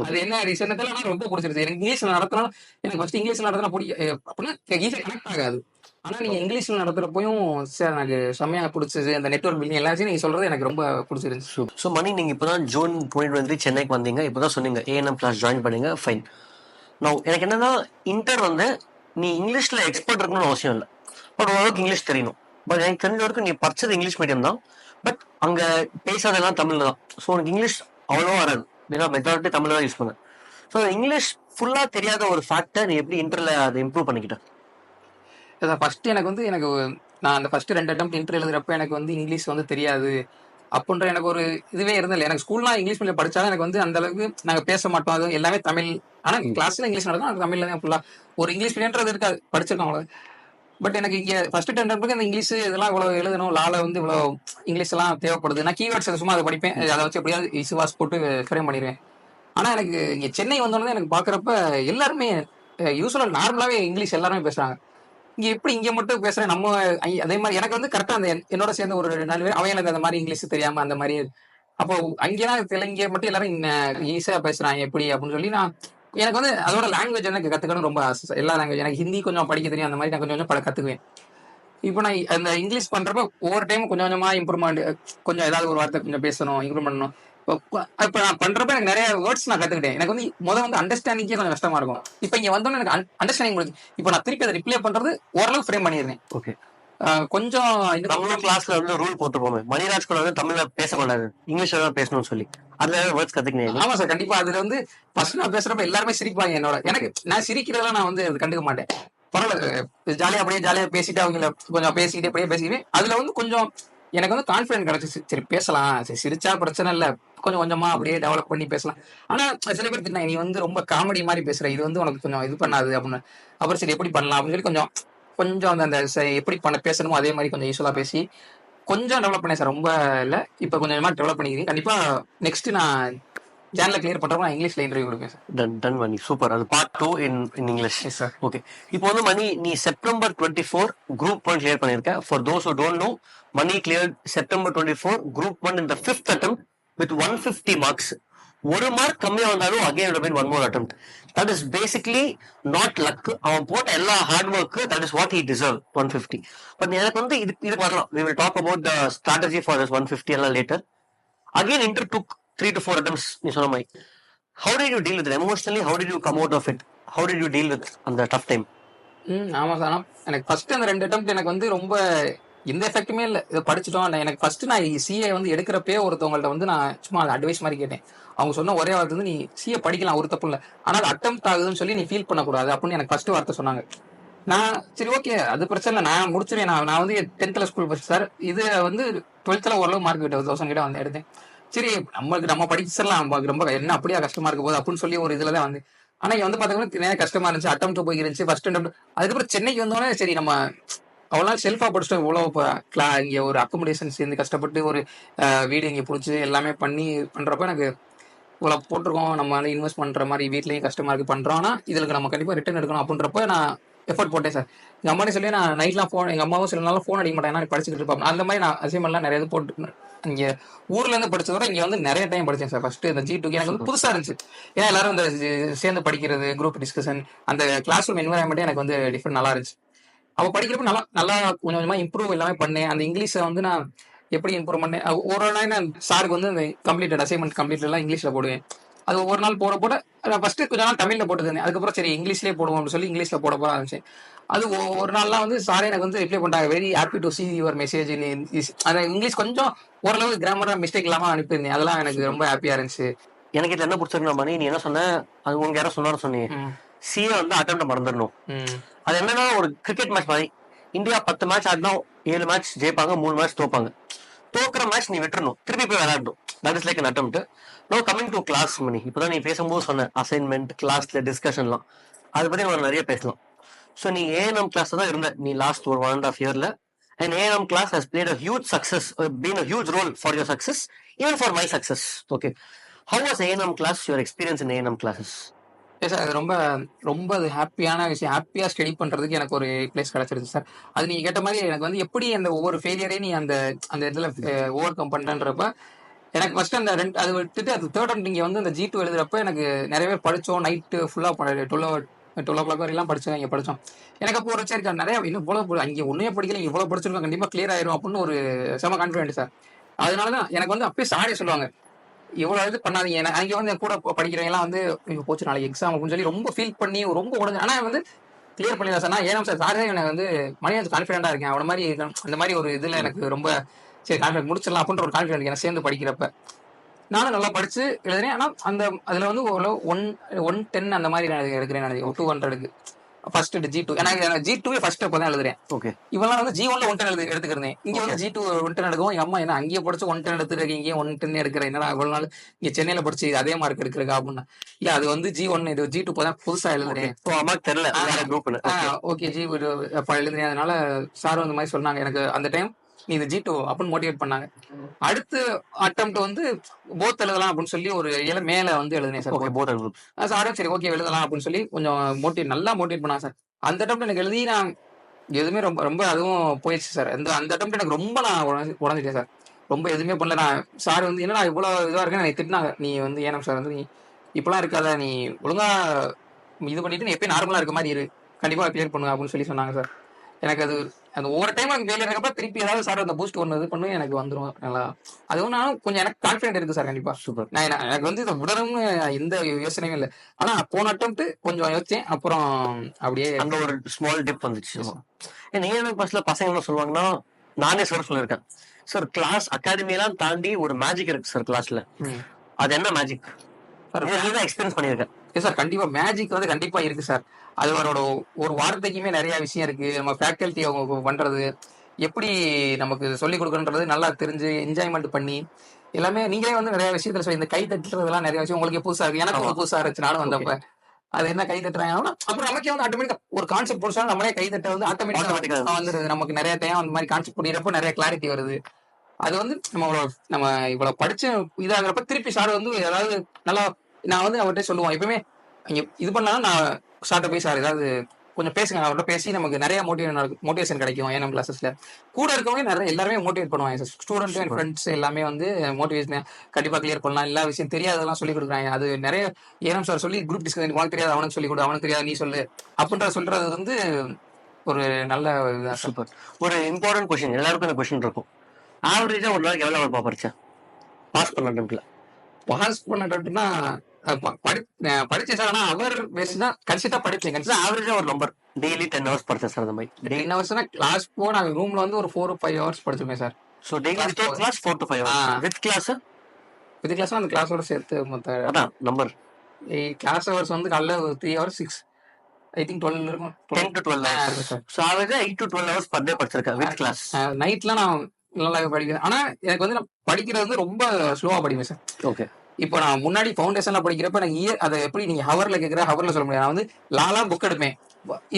அது என்ன ரீசன் தெரியல, ரொம்ப பிடிச்சிருச்சு. எனக்கு இங்கிலீஷ்ல நடத்தினா எனக்கு ஃபர்ஸ்ட் இங்கிலீஷ்ல நடத்தினா அப்படின்னா ஈஸியா கனெக்ட் ஆகாது. ஆனா நீங்க இங்கிலீஷ்ல நடத்துறப்பையும் சார் எனக்கு செம்மையா பிடிச்சது. அந்த நெட்வொர்க் பில்டிங் எல்லாத்தையும் நீங்க சொல்றது எனக்கு ரொம்ப பிடிச்சிருந்துச்சு. ஸோ மணி நீங்க இப்பதான் ஜூன் 2023 சென்னைக்கு வந்தீங்க. இப்பதான் சொன்னீங்க ஏஎன்எம் கிளாஸ் ஜாயின் பண்ணீங்க. ஃபைன். நான் எனக்கு என்னன்னா இன்டர் வந்து நீ இங்கிலீஷ்ல எக்ஸ்பர்ட் இருக்கணும்னு அவசியம் இல்லை. பட் ஓரளவுக்கு இங்கிலீஷ் தெரியணும். பட் எனக்கு தெரிஞ்ச வரைக்கும் நீ படிச்சது இங்கிலீஷ் மீடியம் தான். பட் அங்க பேசாதெல்லாம் தமிழ்ல தான். ஸோ உனக்கு இங்கிலீஷ் அவ்வளோவா வராது. ஏன்னா மெஜாரிட்டி தமிழ் தான் யூஸ் பண்ண. ஸோ இங்கிலீஷ் ஃபுல்லா தெரியாத ஒரு ஃபேக்டர் நீ எப்படி இன்டர்ல அதை இம்ப்ரூவ் பண்ணிக்கிட்ட? ஃபர்ஸ்ட் எனக்கு வந்து நான் அந்த ஃபர்ஸ்ட் 2 அட்டெம்ப்ட் இன்டர் எழுதுறப்ப எனக்கு வந்து இங்கிலீஷ் வந்து தெரியாது அப்படின்ற எனக்கு ஒரு இதுவே இருந்ததில்லை. எனக்கு ஸ்கூல்லாம் இங்கிலீஷ் மீடியம் படிச்சாலும் எனக்கு வந்து அந்த அளவுக்கு நாங்க பேச மாட்டோம். அது எல்லாமே தமிழ். ஆனா கிளாஸ்ல இங்கிலீஷ் நடக்கும், அது தமிழ்ல தான் ஃபுல்லா. ஒரு இங்கிலீஷ் மீடியம்ன்றது இருக்காது, படிச்சிருக்கோம் அவ்வளவு. பட் எனக்கு இங்க ஃபர்ஸ்ட் 10 அட்டெம்ப்ட்க்கு அந்த இங்கிலீஷ் இதெல்லாம் இவ்வளவு எழுதணும், லால வந்து இவ்வளவு இங்கிலீஷ் எல்லாம் தேவைப்படுது. நான் கீவேர்ட்ஸ் சும்மா அதை படிப்பேன், அதை வச்சு எப்படியாவது இசுவாஸ் போட்டு ஃப்ரேம் பண்ணிடுவேன். ஆனா எனக்கு இங்க சென்னை வந்தோடனே எனக்கு பாக்குறப்ப எல்லாருமே யூஸ்வலா நார்மலாவே இங்கிலீஷ் எல்லாருமே பேசுறாங்க. இங்க எப்படி இங்க மட்டும் பேசுறேன் நம்ம அதே மாதிரி எனக்கு வந்து கரெக்டா அந்த என்னோட சேர்ந்த ஒரு 4 பேர் அவங்க எனக்கு அந்த மாதிரி இங்கிலீஷ் தெரியாம அந்த மாதிரி. அப்போ அங்கேதான் தெலுங்கு மட்டும் எல்லாரும் ஈஸியா பேசுறாங்க எப்படி அப்படின்னு சொல்லி நான் எனக்கு வந்து அதோட லாங்குவேஜ் எனக்கு கத்துக்கணும் ரொம்ப ஆசை. எல்லா லாங்குவேஜ் எனக்கு ஹிந்தி கொஞ்சம் படிக்க தெரியும், அந்த மாதிரி நான் கொஞ்சம் கொஞ்சம் கத்துக்குவேன். இப்போ நான் அந்த இங்கிலீஷ் பண்றப்ப ஒவ்வொரு டைம் கொஞ்சம் கொஞ்சமா இம்ப்ரூவ்மெண்ட், கொஞ்சம் ஏதாவது ஒரு வார்த்தை கொஞ்சம் பேசணும், இம்ப்ரூவ் பண்ணணும். இப்ப நான் பண்றப்ப எனக்கு நிறைய வேர்ட்ஸ் நான் கத்துக்கிட்டேன். எனக்கு வந்து வந்து அண்டர்ஸ்டாண்டிங்கே கொஞ்சம் கஷ்டமா இருக்கும். இப்ப இங்க வந்தோன்னு எனக்கு அண்டர்ஸ்டாண்டிங் முடிஞ்சு. இப்போ நான் திருப்பி அதை ரிப்ளை பண்றது ஓரளவு ஃப்ரேம் பண்ணிடுறேன். ஓகே. கொஞ்சம் தமிழ் கிளாஸ்ல வந்து ரூல் போட்டுருப்போமே, மணிராஜ் கூட வந்து தமிழ்ல பேசக்கூடாது, இங்கிலீஷ்ல தான் பேசணும்னு சொல்லி. அதுல வேர்ட்ஸ் கத்துக்கினேன். ஆமா சார், கண்டிப்பா. அதுல வந்து ஃபர்ஸ்ட் நான் பேசுறப்ப எல்லாருமே சிரிப்பாங்க என்னோட. எனக்கு நான் சிரிக்கிறதெல்லாம் நான் வந்து கண்டுக்க மாட்டேன். பரவாயில்ல, ஜாலியா அப்படியே ஜாலியா பேசிட்டு அவங்கள கொஞ்சம் பேசிக்கிட்டு அப்படியே பேசிக்கிட்டு அதுல வந்து கொஞ்சம் எனக்கு வந்து கான்பிடன்ஸ் கிடைச்சிச்சு. சரி பேசலாம், சரி சிரிச்சா பிரச்சனை இல்ல, கொஞ்சம் கொஞ்சமா அப்படியே டெவலப் பண்ணி பேசலாம். ஆனா சில பேர் திட்டினா, நீ வந்து ரொம்ப காமெடி மாதிரி பேசுற, இது வந்து உனக்கு கொஞ்சம் இது பண்ணாது அப்படின்னு. அப்புறம் சரி எப்படி பண்ணலாம் அப்படின்னு சொல்லி கொஞ்சம் கொஞ்சம் அந்த எப்படி பேசணுமோ அதே மாதிரி கொஞ்சம் யூஸ்வலா பேசி கொஞ்சம் டெவலப் பண்ணேன் சார். ரொம்ப இல்ல, இப்ப கொஞ்சமா டெவலப் பண்ணிக்கிறேன். கண்டிப்பா நெக்ஸ்ட் நான் ஜான்ல கிளியர் பண்றப்ப நான் இங்கிலீஷ்ல இன்டர்வியூ கொடுப்பேன் சார். Done Mani, super. அது part 2 in English. Yes sir. Okay. இப்போ வந்து மணி நீ செப்டம்பர் 24 குரூப் 1 கிளியர் பண்ணிருக்க. For those who don't know, Mani clear September 24 group 1 in the 5th attempt with 150 marks. ஒரு மார்க் கம்மியா வந்தாலும் again would have been one more attempt. That is basically not luck. அவன் போட்ட எல்லா hard work, that is what he deserved, 150. But எனக்கு வந்து இது வரலாம். We will talk about the strategy for this 150 எல்லாம் later. Again inter took 3 to 4 attempts. நீ சொன்ன மாதிரி how did you deal with it emotionally? How did you come out of it? How did you deal with அந்த tough time? ஆமா sir. எனக்கு first அந்த 2 attempt எனக்கு வந்து ரொம்ப எந்த எஃபெக்ட்டுமே இல்லை. இதை படிச்சுட்டோம். எனக்கு ஃபர்ஸ்ட் நான் சிஏ வந்து எடுக்கிறப்பே ஒருத்தவங்கள்ட்ட வந்து நான் சும்மா அட்வைஸ் மாதிரி கேட்டேன். அவங்க சொன்ன ஒரே வார்த்தை வந்து, நீ சிஏ படிக்கலாம், ஒரு தப்பு இல்லை, ஆனால் அது அட்டெம்ப்ட் ஆகுதுன்னு சொல்லி நீ ஃபீல் பண்ணக்கூடாது அப்படின்னு எனக்கு ஃபர்ஸ்ட் வார்த்தை சொன்னாங்க. நான் சரி ஓகே அது பிரச்சனை இல்லை, நான் முடிச்சிருவேன். நான் வந்து 10th ஸ்கூல் படிச்சு சார், இது வந்து 12th ஓரளவு மார்க் கிட்ட 1000 கிட்ட வந்து எடுத்தேன். சரி நம்ம படிச்சிடலாம், நமக்கு ரொம்ப என்ன அப்படியே கஷ்டமா இருக்க போகுது அப்படின்னு சொல்லி ஒரு இதுல தான் வந்து. ஆனா இங்க வந்து பாத்தீங்கன்னா நிறைய கஷ்டமா இருந்துச்சு. அட்டெம்ப்ட் போய் இருந்துச்சு ஃபர்ஸ்ட் அட்டெம்ப்ட். அதுக்கப்புறம் சென்னைக்கு வந்தோடனே சரி நம்ம அவ்வளோ நாள் செல்ஃபா படிச்சுட்டு இவ்வளோ இங்கே ஒரு அக்கமடேஷன் சேர்ந்து கஷ்டப்பட்டு ஒரு வீடு இங்கே பிடிச்சி எல்லாமே பண்ணி பண்ணுறப்ப எனக்கு இவ்வளோ போட்டிருக்கோம், நம்ம வந்து இன்வெஸ்ட் பண்ணுற மாதிரி வீட்லேயும் கஷ்டமாக இருக்குது பண்ணுறோன்னா இதுக்கு நம்ம கண்டிப்பாக ரிட்டர்ன் எடுக்கணும் அப்படின்றப்ப நான் எஃபர்ட் போட்டேன் சார். எங்கள் அம்மானே சொல்லி நான் நைட்லாம் ஃபோன், எங்கள் அம்மாவும் சில நாள் ஃபோன் அடிக்க மாட்டேன், ஏன்னா படிச்சுக்கிட்டு இருப்பாங்க. அந்த மாதிரி நான் அசைன்மெண்ட்லாம் நிறைய இது போட்டு இங்கே ஊர்லேருந்து படிச்சதோட இங்கே வந்து நிறைய டைம் படித்தேன் சார். ஃபஸ்ட்டு இந்த G2க்கு எனக்கு வந்து புதுசாக இருந்துச்சு. ஏன்னா எல்லாரும் இந்த சேர்ந்து படிக்கிறது, குரூப் டிஸ்கஷன், அந்த கிளாஸ் ரூம் என்வரான்மெண்ட்டே எனக்கு வந்து டிஃப்ரெண்ட் நல்லா இருந்துச்சு. அவள் படிக்கிறப்ப நல்லா நல்லா கொஞ்சம் கொஞ்சமாக இம்ப்ரூவ் எல்லாமே பண்ணேன். அந்த இங்கிலீஷை வந்து நான் எப்படி இம்ப்ரூவ் பண்ணேன், ஒரு நாள் நான் சாருக்கு வந்து அந்த கம்ப்ளீட்டட் அசைன்மெண்ட் கம்ப்ளீட்டெல்லாம் இங்கிலீஷில் போடுவேன். அது ஒவ்வொரு நாள் போட போட நான் ஃபர்ஸ்ட் கொஞ்ச நாள் தமிழ்ல போட்டுருந்தேன். அதுக்கப்புறம் சரி இங்கிலீஷ்லேயே போடுவோம் அப்படின்னு சொல்லி இங்கிலீஷ்ல போட போட ஆரம்பிச்சேன். அது ஒரு நாள்லாம் வந்து சாரே எனக்கு வந்து ரிப்ளை பண்ணிட்டாங்க, very happy to see your message. அந்த இங்கிலீஷ் கொஞ்சம் ஓரளவு கிராமரா மிஸ்டேக் இல்லாம அனுப்பியிருந்தேன். அதெல்லாம் எனக்கு ரொம்ப ஹாப்பியா இருந்துச்சு. எனக்கு இதுல என்ன பிடிச்சிருக்கா மணி, நீ என்ன சொன்ன, அது உங்க யாரும் சொன்னாரு சொன்னீங்க, ம், சிஏ வந்து அட்டம் மறந்துடணும். ம், அது என்னன்னா ஒரு கிரிக்கெட் மேட்ச் மாதிரி, இந்தியா 10 மேட்ச் ஆடினா 7 மேட்ச் ஜெயிப்பாங்க, 3 மேட்ச் தோப்பாங்க. தோக்குற மேட்ச் நீ விட்டுறணும், திருப்பி போய் விளையாடணும். That is like an attempt. No coming to class Mani, இப்பதான் நீ பேசும்போது சொன்ன அசைன்மெண்ட் கிளாஸ்ல டிஸ்கஷன்லாம், அதை பத்தி நம்ம நிறைய பேசலாம். ஸோ நீ ஏஎன்எம் கிளாஸ் தான் இருந்த நீ லாஸ்ட் ஒரு 1.5 yearல, and A&M class has played a huge success, been a huge role for your success, even for my success. Okay, how was A&M class, your experience in A&M classes? Sir அது ரொம்ப ரொம்ப அது ஹாப்பியான விஷயம். ஹாப்பியாக study பண்ணுறதுக்கு எனக்கு ஒரு பிளேஸ் கிடச்சிருச்சு சார். அது நீங்கள் கேட்ட மாதிரி எனக்கு வந்து எப்படி அந்த ஒவ்வொரு ஃபெயிலியரையும் நீ அந்த அந்த இதில் ஓவர் கம் பண்ணுறன்றப்ப எனக்கு ஃபர்ஸ்ட் அந்த அது விட்டுட்டு அது தேர்ட் அண்ட் இங்கே வந்து அந்த G2 எழுதுறப்ப எனக்கு நிறைய பேர் படித்தோம். நைட்டு ஃபுல்லாக 12 o'clock வரையெல்லாம் படித்தோம், இங்கே படித்தோம். எனக்கு அப்போ ஒரு சரி நிறைய இன்னும் இவ்வளோ அங்கே ஒன்றே படிக்கல, இவ்வளோ படிச்சிருக்கோம், கண்டிப்பாக கிளியர் ஆயிரும் அப்படின்னு ஒரு செம கான்ஃபிடென்ட் சார். அதனால தான் எனக்கு வந்து அப்பயே சாரே சொல்லுவாங்க, இவ்வளோ இது பண்ணாதீங்க. அங்கே வந்து என் கூட படிக்கிறவங்க எல்லாம் வந்து ஐயோ போச்சு நாளைக்கு எக்ஸாம் அப்படின்னு சொல்லி ரொம்ப ஃபீல் பண்ணி ரொம்ப உடஞ்சு, ஆனால் வந்து கிளியர் பண்ணிடலாம் சார். நான் ஏன்னா சார் சாரே எனக்கு வந்து மணியாச்சு கான்ஃபிடென்ட்டாக இருக்கேன் அவன மாதிரி அந்த மாதிரி ஒரு இதில் எனக்கு ரொம்ப சரி கான்ஃபிடென்ட் முடிச்சிடலாம் அப்படின்ற ஒரு கான்ஃபிடென்ட் எனக்கு சேர்ந்து படிக்கிறப்ப நானும் நல்லா படிச்சு எழுதுறேன். ஆனால் அந்த அதில் வந்து ஓரளவு 110 அந்த மாதிரி நான் எடுக்கிறேன். நான் 200க்கு ஃபர்ஸ்ட் G2, எனக்கு G2 ஃபர்ஸ்ட் அப்போ தான் எழுதுறேன். ஓகே, இவெல்லாம் வந்து G1ல 110 எடுத்துக்கிறேன். இங்கே வந்து G2 110 எடுக்கவும் என் அம்மா என்ன அங்கேயே படிச்சு 110 எடுத்துருக்கீங்க, இங்கே 110 எடுக்கிறேன், என்னடா இவ்வளவு நாள் இங்கே சென்னையில படிச்சு அதே மார்க் எடுக்கிறக்கா அப்படின்னா, இல்ல அது வந்து G1 இது G2 இப்போதான் புதுசா எழுதுறேன். அம்மாக்கு தெரியல குரூப்னு. ஓகே G அப்ப எழுதுறேன். அதனால சார் அந்த மாதிரி சொன்னாங்க எனக்கு அந்த டைம், நீ இது G2 அப்படின்னு மோட்டிவேட் பண்ணாங்க. அடுத்து அட்டெம்ப்ட் வந்து போத் எழுதலாம் அப்படின்னு சொல்லி ஒரு மேல வந்து எழுதுனேன் சார். ஓகே, போத் குரூப் சாரும் சரி ஓகே எழுதலாம் அப்படின்னு சொல்லி கொஞ்சம் நல்லா மோட்டிவேட் பண்ணாங்க சார். அந்த அட்டெம்ப்ட் எனக்கு எழுதி நான் எதுவுமே ரொம்ப ரொம்ப அதுவும் போயிடுச்சு சார். அந்த அட்டெம்ப்ட் எனக்கு ரொம்ப நான் உடஞ்சிட்டேன் சார். ரொம்ப எதுவுமே பண்ணல. நான் சார் வந்து என்னடா இவ்வளோ இதுவாக இருக்கேன் எனக்கு திட்டினாங்க, நீ வந்து ஏனம் சார் வந்து நீ இப்பெல்லாம் இருக்காத, நீ ஒழுங்கா இது பண்ணிட்டு நீ எப்பயும் நார்மலா இருக்க மாதிரி இரு, கண்டிப்பா கிளியர் பண்ணுங்க அப்படின்னு சொல்லி சொன்னாங்க சார். எனக்கு அது அந்த ஒவ்வொரு டைம் எனக்கு ஃபெயிலியர் இருக்கப்ப திருப்பி ஏதாவது சார் அந்த பூஸ்ட் ஒன்று இது பண்ணி எனக்கு வந்துடும் நல்லா. அது ஒன்றும் கொஞ்சம் எனக்கு கான்ஃபிடென்ட் இருக்கு சார். கண்டிப்பா சூப்பர். நான் எனக்கு வந்து இதை விடணும்னு எந்த யோசனையும் இல்லை. ஆனா போன அட்டெம்ப்ட் கொஞ்சம் யோசிச்சேன், அப்புறம் அப்படியே அந்த ஒரு ஸ்மால் டிப் வந்துச்சு. ஏன்னா பஸ்ல பசங்க என்ன சொல்லுவாங்கன்னா, நானே சார் சொல்லியிருக்கேன் சார், கிளாஸ் அகாடமியெல்லாம் தாண்டி ஒரு மேஜிக் இருக்கு சார் கிளாஸ்ல. அது என்ன மேஜிக் எக்ஸ்பீரியன்ஸ் பண்ணியிருக்கேன் சார். கண்டிப்பா மேஜிக் வந்து கண்டிப்பா இருக்கு சார். அது அவரோட ஒரு வார்த்தைக்குமே நிறைய விஷயம் இருக்கு. நம்ம ஃபேக்கல்ட்டி அவங்க பண்றது எப்படி நமக்கு சொல்லிக் கொடுக்கணுன்றது நல்லா தெரிஞ்சு என்ஜாய்மெண்ட் பண்ணி எல்லாமே நீங்களே வந்து நிறைய விஷயத்துல சொல்லி இந்த கை தட்டுறதுலாம் நிறைய விஷயம் உங்களுக்கு புதுசா இருக்கு, எனக்கு புதுசா இருந்துச்சு. நானும் வந்தப்ப அது என்ன கை தட்டுறாங்க அப்புறம் நமக்கே வந்து ஆட்டோமேட்டிக்கா ஒரு கான்செப்ட் போடுச்சா நம்மளே கை தட்ட வந்து ஆட்டோமேட்டிக்கா வந்துருது. நமக்கு நிறைய டைம் அந்த மாதிரி கான்செப்ட் புரியறப்ப நிறைய கிளாரிட்டி வருது. அது வந்து நம்ம இவ்வளவு படிச்சு இதாகிறப்ப திருப்பி சார் வந்து ஏதாவது நல்லா நான் வந்து அவர்கிட்ட சொல்லுவோம் எப்பவுமே, இங்க இது பண்ணாலும் நான் சார்ட்ட போய் சார் ஏதாவது கொஞ்சம் பேசுங்க, அவர்கிட்ட பேசி நமக்கு நிறைய மோட்டிவேஷன் கிடைக்கும். ஏஎன்எம் கிளாஸஸ்ல கூட இருக்கவங்க நிறைய எல்லாருமே மோட்டிவேட் பண்ணுவாங்க. ஸ்டூடெண்ட் அண்ட் ஃப்ரெண்ட்ஸ் எல்லாமே வந்து மோட்டிவேஷன் கண்டிப்பா கிளியர் பண்ணலாம், எல்லா விஷயம் தெரியாததெல்லாம் சொல்லி கொடுக்குறாங்க. அது நிறைய ஏஎன்எம் சார் சொல்லி குரூப் டிஸ்கஷன் உனக்கு தெரியாது அவனுக்கு சொல்லி கொடு, அவனுக்கு தெரியாது நீ சொல்லு அப்படின்ற சொல்றது வந்து ஒரு நல்ல சூப்பர். ஒரு இம்பார்ட்டன்ட் கொஸ்டின், எல்லாருக்கும் இந்த கொஸ்டின் இருக்கும். ஆவரேஜா ஒரு நாளைக்கு எவ்வளவு அவர் படிச்சேன் பாஸ் பண்ண அட்டெம்ப்ட்ல? பாஸ் பண்ணட்டும்னா படிச்சேன் சார். ஆனா அவர் பேசினா கன்சிஸ்டா படிப்பேன். ஆவரேஜா ஒரு நம்பர் டெய்லி 10 hours படிச்சேன் சார். அந்த மாதிரி 10 hours கிளாஸ் போ நான் ரூம்ல வந்து ஒரு 4 or 5 hours படிச்சிருப்பேன் sir. So daily class 4 to 5 hours with class. With class அந்த கிளாஸோட சேர்த்து மொத்த அதான் நம்பர். கிளாஸ் ஹவர்ஸ் வந்து காலைல 3 hours 6 ஐ திங்க் 12 இருக்கும். 10 to 12 hours. ஸோ ஆவரேஜா 8 to 12 hours per day படிச்சிருக்கேன் வித் கிளாஸ். நைட்லாம் நான் நல்லா படிக்கிறேன். ஆனா எனக்கு வந்து நான் படிக்கிறது வந்து ரொம்ப ஸ்லோவா படிப்பேன் சார். ஓகே. இப்போ நான் முன்னாடி ஃபவுண்டேஷன்ல படிக்கிறப்ப எனக்கு அதை எப்படி நீங்க ஹவர்ல கேட்குற ஹவர்ல சொல்ல முடியாது. நான் வந்து லாலா புக் எடுப்பேன்,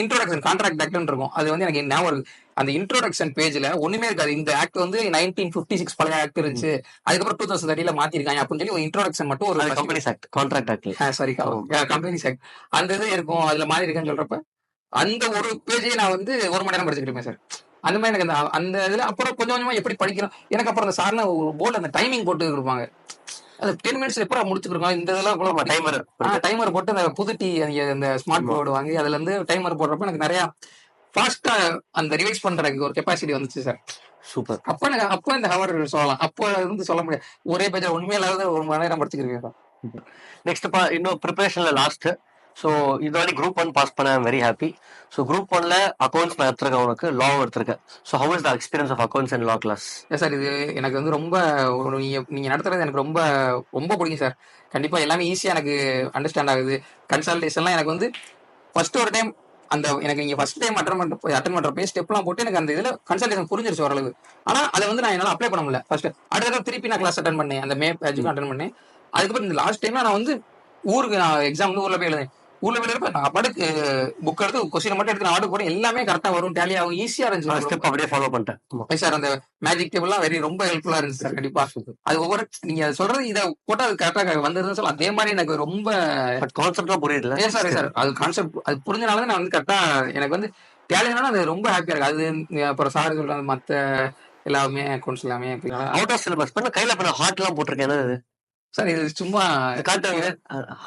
இன்ட்ரோடக்ஷன் கான்ட்ராக்ட் ஆக்ட்னு இருக்கும். அது வந்து எனக்கு ஞாபகம் இருக்கு. அந்த இன்ட்ரோடக்ஷன் பேஜ்ல ஒண்ணுமே இருக்காது. இந்த ஆக்ட் வந்து 1956 பழைய ஆக்ட் இருந்துச்சு. அதுக்கப்புறம் 2030ல மாத்திருக்காங்க அப்படின்னு சொல்லி ஒரு இன்ட்ரோடக்ஷன் மட்டும் ஒரு companies act, contract act. Sorry companies act அந்த இது இருக்கும். அதுல மாறி இருக்குன்னு சொல்றப்ப அந்த ஒரு பேஜே நான் வந்து 1 மணி நேரம் படிச்சுட்டு இருப்பேன் சார். அந்த மாதிரி எனக்கு அந்த இதுல அப்புறம் கொஞ்சம் கொஞ்சமா எப்படி படிக்கணும் எனக்கு அப்புறம் அந்த சார்ன ஒரு போர்டு அந்த டைமிங் போட்டு கொடுப்பாங்க. அது 10 மினிட்ஸ் எப்போ முடிச்சுக்கிறோம் இந்த இதெல்லாம் டைமர் போட்டு அந்த புது அந்த ஸ்மார்ட் போர்டு வாங்கி அதுல இருந்து டைமர் போடுறப்ப எனக்கு நிறைய ஃபாஸ்டா அந்த ரிவைஸ் பண்றதுக்கு ஒரு கெப்பாசிட்டி வந்துச்சு சார். சூப்பர். அப்ப இந்த ஹவர் சொல்லலாம். அப்போ இருந்து சொல்ல முடியாது. ஒரே பேஜ் ஒண்ணுமே இல்லாத 1 மணி நேரம் படிச்சுக்கிறேன் சார். நெக்ஸ்ட் இன்னும் ப்ரிப்பரேஷன்ல லாஸ்ட். ஸோ இது வரை குரூப் 1 பாஸ் பண்ண வெரி ஹாப்பி. ஸோ குரூப் 1ல அக்கௌண்ட்ஸ் நான் எடுத்திருக்கேன், உனக்கு லா எடுத்திருக்கேன். So how is the experience of accounts and law class? Sir இது எனக்கு வந்து ரொம்ப நீங்க நடத்துறது எனக்கு ரொம்ப ரொம்ப பிடிக்கும் சார். கண்டிப்பா எல்லாமே ஈஸியா எனக்கு அண்டர்ஸ்டாண்ட் ஆகுது. கன்சல்டேஷன்லாம் எனக்கு வந்து ஃபர்ஸ்ட் ஒரு டைம் அந்த எனக்கு நீங்க ஃபர்ஸ்ட் டைம் அட்டன் பண்றப்ப ஸ்டெப்லாம் போட்டு எனக்கு அந்த இதுல கன்சல்டேஷன் புரிஞ்சிருச்சு ஓரளவு. ஆனா அதை வந்து நான் என்னால அப்ளை பண்ண முடியல. ஃபர்ஸ்ட் அடுத்த திருப்பி நான் கிளாஸ் அட்டன் பண்ணேன், அந்த மே பேட்சுக்கு அட்டன் பண்ணேன். அதுக்கப்புறம் இந்த லாஸ்ட் டைம்ல நான் வந்து ஊருக்கு நான் எக்ஸாம் வந்து ஊர்ல போய் எழுதுறேன். ஊர்ல போய் எழுதுறப்ப நான் படுக்கு புக் எடுத்து கொஸ்டின் மட்டும் எடுத்து நான் ஆர்டர் போறேன். எல்லாமே கரெக்டா வரும், டேலி ஆகும், ஈஸியா இருந்துச்சு. ஸ்டெப் அப்படியே ஃபாலோ பண்ணிட்டேன் சார். அந்த மேஜிக் டேபிள்லாம் ரொம்ப ஹெல்ப்ஃபுல்லா இருந்துச்சு சார். கண்டிப்பா அது ஒவ்வொரு நீங்க சொல்றது இதை போட்டா அது கரெக்டா வந்துருதுன்னு சொல்ல அதே மாதிரி எனக்கு ரொம்ப கான்செப்ட்லாம் புரியுதுல சார். அது கான்செப்ட் அது புரிஞ்சனால நான் வந்து கரெக்டா எனக்கு வந்து டேலினால அது ரொம்ப ஹாப்பியா இருக்கு. அது அப்புறம் சார் சொல்ற மத்த எல்லாமே அக்கௌண்ட்ஸ் எல்லாமே அவுட் ஆஃப் சிலபஸ் பண்ண கையில பண்ண ஹார்ட் எல்லாம் போட்டிருக்கேன். என்னது சார்? இது சும்மா காட்டுங்க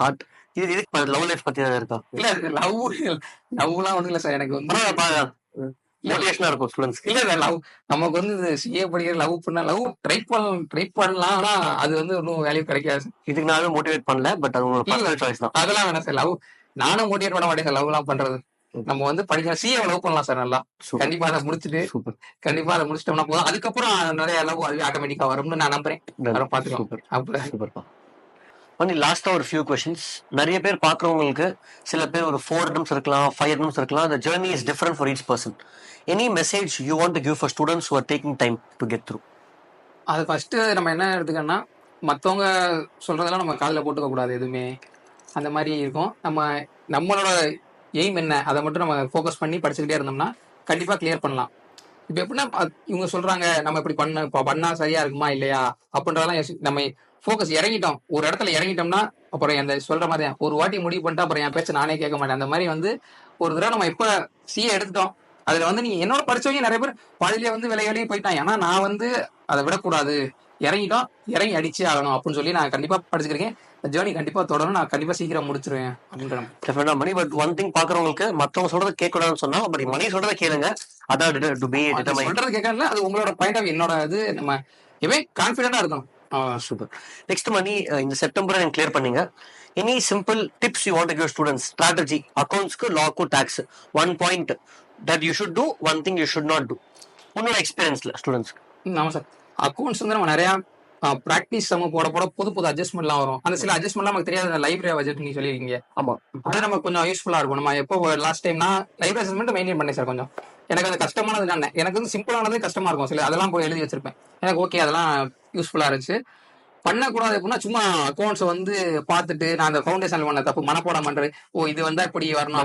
ஹார்ட். இது இதுக்கு லவ் லைஃப் பத்தி இருக்கா? இல்ல லவ்லாம் ஒண்ணும் இல்ல சார். எனக்கு வந்து மோட்டிவேஷனா இருக்கும் ஸ்டூடண்ட்ஸ்க்கு. இல்ல லவ் நமக்கு வந்து சிஏ படிக்கிற லவ் பண்ணா லவ் ட்ரை பண்ணலாம். ஆனா அது வந்து ஒன்றும் வேல்யூ கிடைக்காது. இதுக்கு நானும் மோட்டிவேட் பண்ணல, பட் அது உங்களோட பர்சனல் சாய்ஸ் தான். அதெல்லாம் வேணாம் சார். லவ் நானும் மோட்டிவேட் பண்ண மாட்டேன் சார். லவ் எல்லாம் பண்றது நம்ம வந்து படிக்கிற சிஏ லவ் பண்ணலாம் சார். நல்லா கண்டிப்பா அதை முடிச்சுட்டு கண்டிப்பா அதை முடிச்சிட்டோம்னா போதும். அதுக்கப்புறம் நிறைய லவ் அது ஆட்டோமேட்டிக்கா வரும்னு நான் நம்புறேன். பாத்துக்கலாம். லாஸ்டா ஒரு ஃபியூ கொஸ்டின்ஸ். நிறைய பேர் பாக்குறவங்களுக்கு சில பேர் ஒரு 4 நிமிஷம் இருக்கலாம், 5 நிமிஷம் இருக்கலாம். The journey is different for each person. Any message you want to give for students who are taking time to get through? அது ஃபர்ஸ்ட் நம்ம என்ன எடுத்துக்கணும்னா, மற்றவங்க சொல்றதெல்லாம் நம்ம காதில் போட்டுக்க கூடாது எதுவுமே. அந்த மாதிரி இருக்கும். நம்மளோட எய்ம் என்ன அதை மட்டும் நம்ம ஃபோக்கஸ் பண்ணி படிச்சுக்கிட்டே இருந்தோம்னா கண்டிப்பா கிளியர் பண்ணலாம். இப்போ எப்படின்னா இவங்க சொல்றாங்க நம்ம இப்படி பண்ணா சரியா இருக்குமா இல்லையா அப்படின்றதெல்லாம் நம்ம ஃபோக்கஸ் இறங்கிட்டோம். ஒரு இடத்துல இறங்கிட்டோம்னா அப்புறம் அந்த சொல்ற மாதிரி ஒரு வாட்டி முடிவு பண்ணிட்டா அப்புறம் என் பேச்ச நானே கேட்க மாட்டேன். அந்த மாதிரி வந்து ஒரு தடவை நம்ம எப்ப சிஏ எடுத்துட்டோம், அதுல வந்து நீங்க என்னோட படிச்சவங்க நிறைய பேர் பாதியிலே வந்து விலையிலேயே போயிட்டான். ஏன்னா நான் வந்து அதை விடக்கூடாது, இறங்கிட்டோம், இறங்கி அடிச்சே ஆகணும் அப்படின்னு சொல்லி நான் கண்டிப்பா படிச்சுக்கிறேன். ஜேர்னி கண்டிப்பா தொடரும். நான் கண்டிப்பா சீக்கிரம் முடிச்சிருவேன் அப்படின்ற மணி. பட் ஒன் திங் பாக்குறவங்களுக்கு மத்தவங்க சொல்றது கேட்க கூடாதுன்னு சொன்னா, பட் மணி சொல்றதை கேளுங்க. அதான் சொல்றது கேட்கல, அது உங்களோட பாயிண்ட் ஆஃப் என்னோட இது. நம்ம எப்பவுமே கான்பிடண்டா இருக்கணும். சூப்பர். நெக்ஸ்ட் மணி, இந்த செப்டம்பர் நீங்க கிளியர் பண்ணீங்க. Any simple tips you want to give students? Strategy அக்கௌண்ட்ஸ்க்கு, லாக்கு, tax. 1 point that you should do, 1 thing you should not do. உன்னோட எக்ஸ்பீரியன்ஸ்ல ஸ்டூடெண்ட்ஸ்க்கு. ஆமா சார். அக்கௌண்ட்ஸ் வந்து நம்ம நிறைய பிராக்டிஸ் நம்ம போட புது அட்ஜஸ்ட்மெண்ட்லாம் வரும். அந்த சில அட்ஜஸ்ட்மெண்ட்லாம் நமக்கு தெரியாத லைப்ரரி பட்ஜெட் நீங்க சொல்லிருக்கீங்க. ஆமா, அது நமக்கு கொஞ்சம் யூஸ்ஃபுல்லா இருக்கும். நம்ம எப்போ லாஸ்ட் டைம் நான் லைப்ரரி அட்ஜஸ்ட்மெண்ட் மெயின்டைன் பண்ணேன் சார். கொஞ்சம் எனக்கு அது கஷ்டமானது எனக்கு வந்து சிம்பிளானது கஷ்டமா இருக்கும். சில அதெல்லாம் போய் எழுதி வச்சிருப்பேன். எனக்கு ஓகே அதெல்லாம் யூஸ்ஃபுல்லா இருந்துச்சு. பண்ணக்கூடாது அப்படின்னா சும்மா அக்கௌண்ட்ஸ் வந்து பார்த்துட்டு நான் அந்த ஃபவுண்டேஷன் பண்ண தப்பு மனப்போட பண்றது. இது வந்தா இப்படி வரணும்,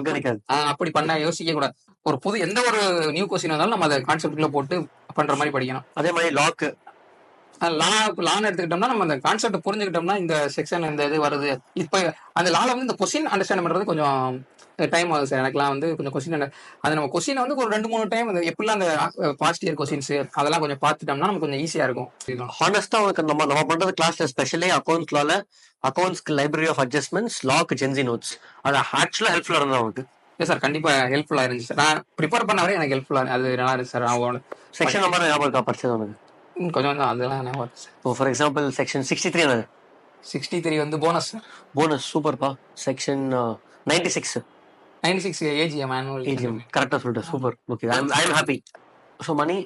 அப்படி பண்ண யோசிக்க கூடாது. ஒரு புது எந்த ஒரு நியூ கொஸ்டின் வந்தாலும் நம்ம அதை கான்செப்ட்ல போட்டு பண்ற மாதிரி படிக்கணும். அதே மாதிரி லாக்கு லான்னு எடுத்துக்கிட்டோம்னா நம்ம அந்த கான்செப்ட் புரிஞ்சுக்கிட்டோம்னா இந்த செக்ஷன் இந்த இது வருது. இப்ப அந்த லால வந்து இந்த கொஸ்டின் அண்டர்ஸ்டாண்ட் பண்றது கொஞ்சம் டைம் ஆகுது சார். எனக்குலாம் வந்து கொஞ்சம் கொஸ்டின் அது நம்ம கொஸ்டின் வந்து ஒரு 2-3 டைம் எப்படிலாம் அந்த பாஸ்ட் இயர் கொஸ்டின்ஸ் அதெல்லாம் கொஞ்சம் பார்த்துட்டோம்னா நமக்கு கொஞ்சம் ஈஸியா இருக்கும். ஹானஸ்டா உனக்கு நம்ம பண்றது கிளாஸ்ல ஸ்பெஷலி அக்கௌண்ட்ஸ்க்கு லைப்ரரி ஆஃப் அட்ஜஸ்ட்மெண்ட்ஸ், லாக்கு, ஜென்சி நோட்ஸ், அது ஆக்சுவலா ஹெல்ப்ஃபுல்லா இருந்தா உங்களுக்கு? இல்லை சார், கண்டிப்பா ஹெல்ப்ஃபுல்லா இருந்துச்சு சார். நான் ப்ரிப்பேர் பண்ண வரை எனக்கு ஹெல்ப்ஃபுல்லா அது நல்லா இருந்துச்சு சார். அவனோட செக்ஷன் நம்பர் ஞாபகம் இருக்கா படிச்சது உனக்கு? கொஞ்சம் அதெல்லாம் ஞாபகம். இப்போ ஃபார் எக்ஸாம்பிள் செக்ஷன் 63 63 வந்து போனஸ் சூப்பர்ப்பா. செக்ஷன் 96 ஏஜிஎம் ஏஜிஎம் கரெக்டா சொல்லிட்டேன். Super. Okay, I am happy. So Mani,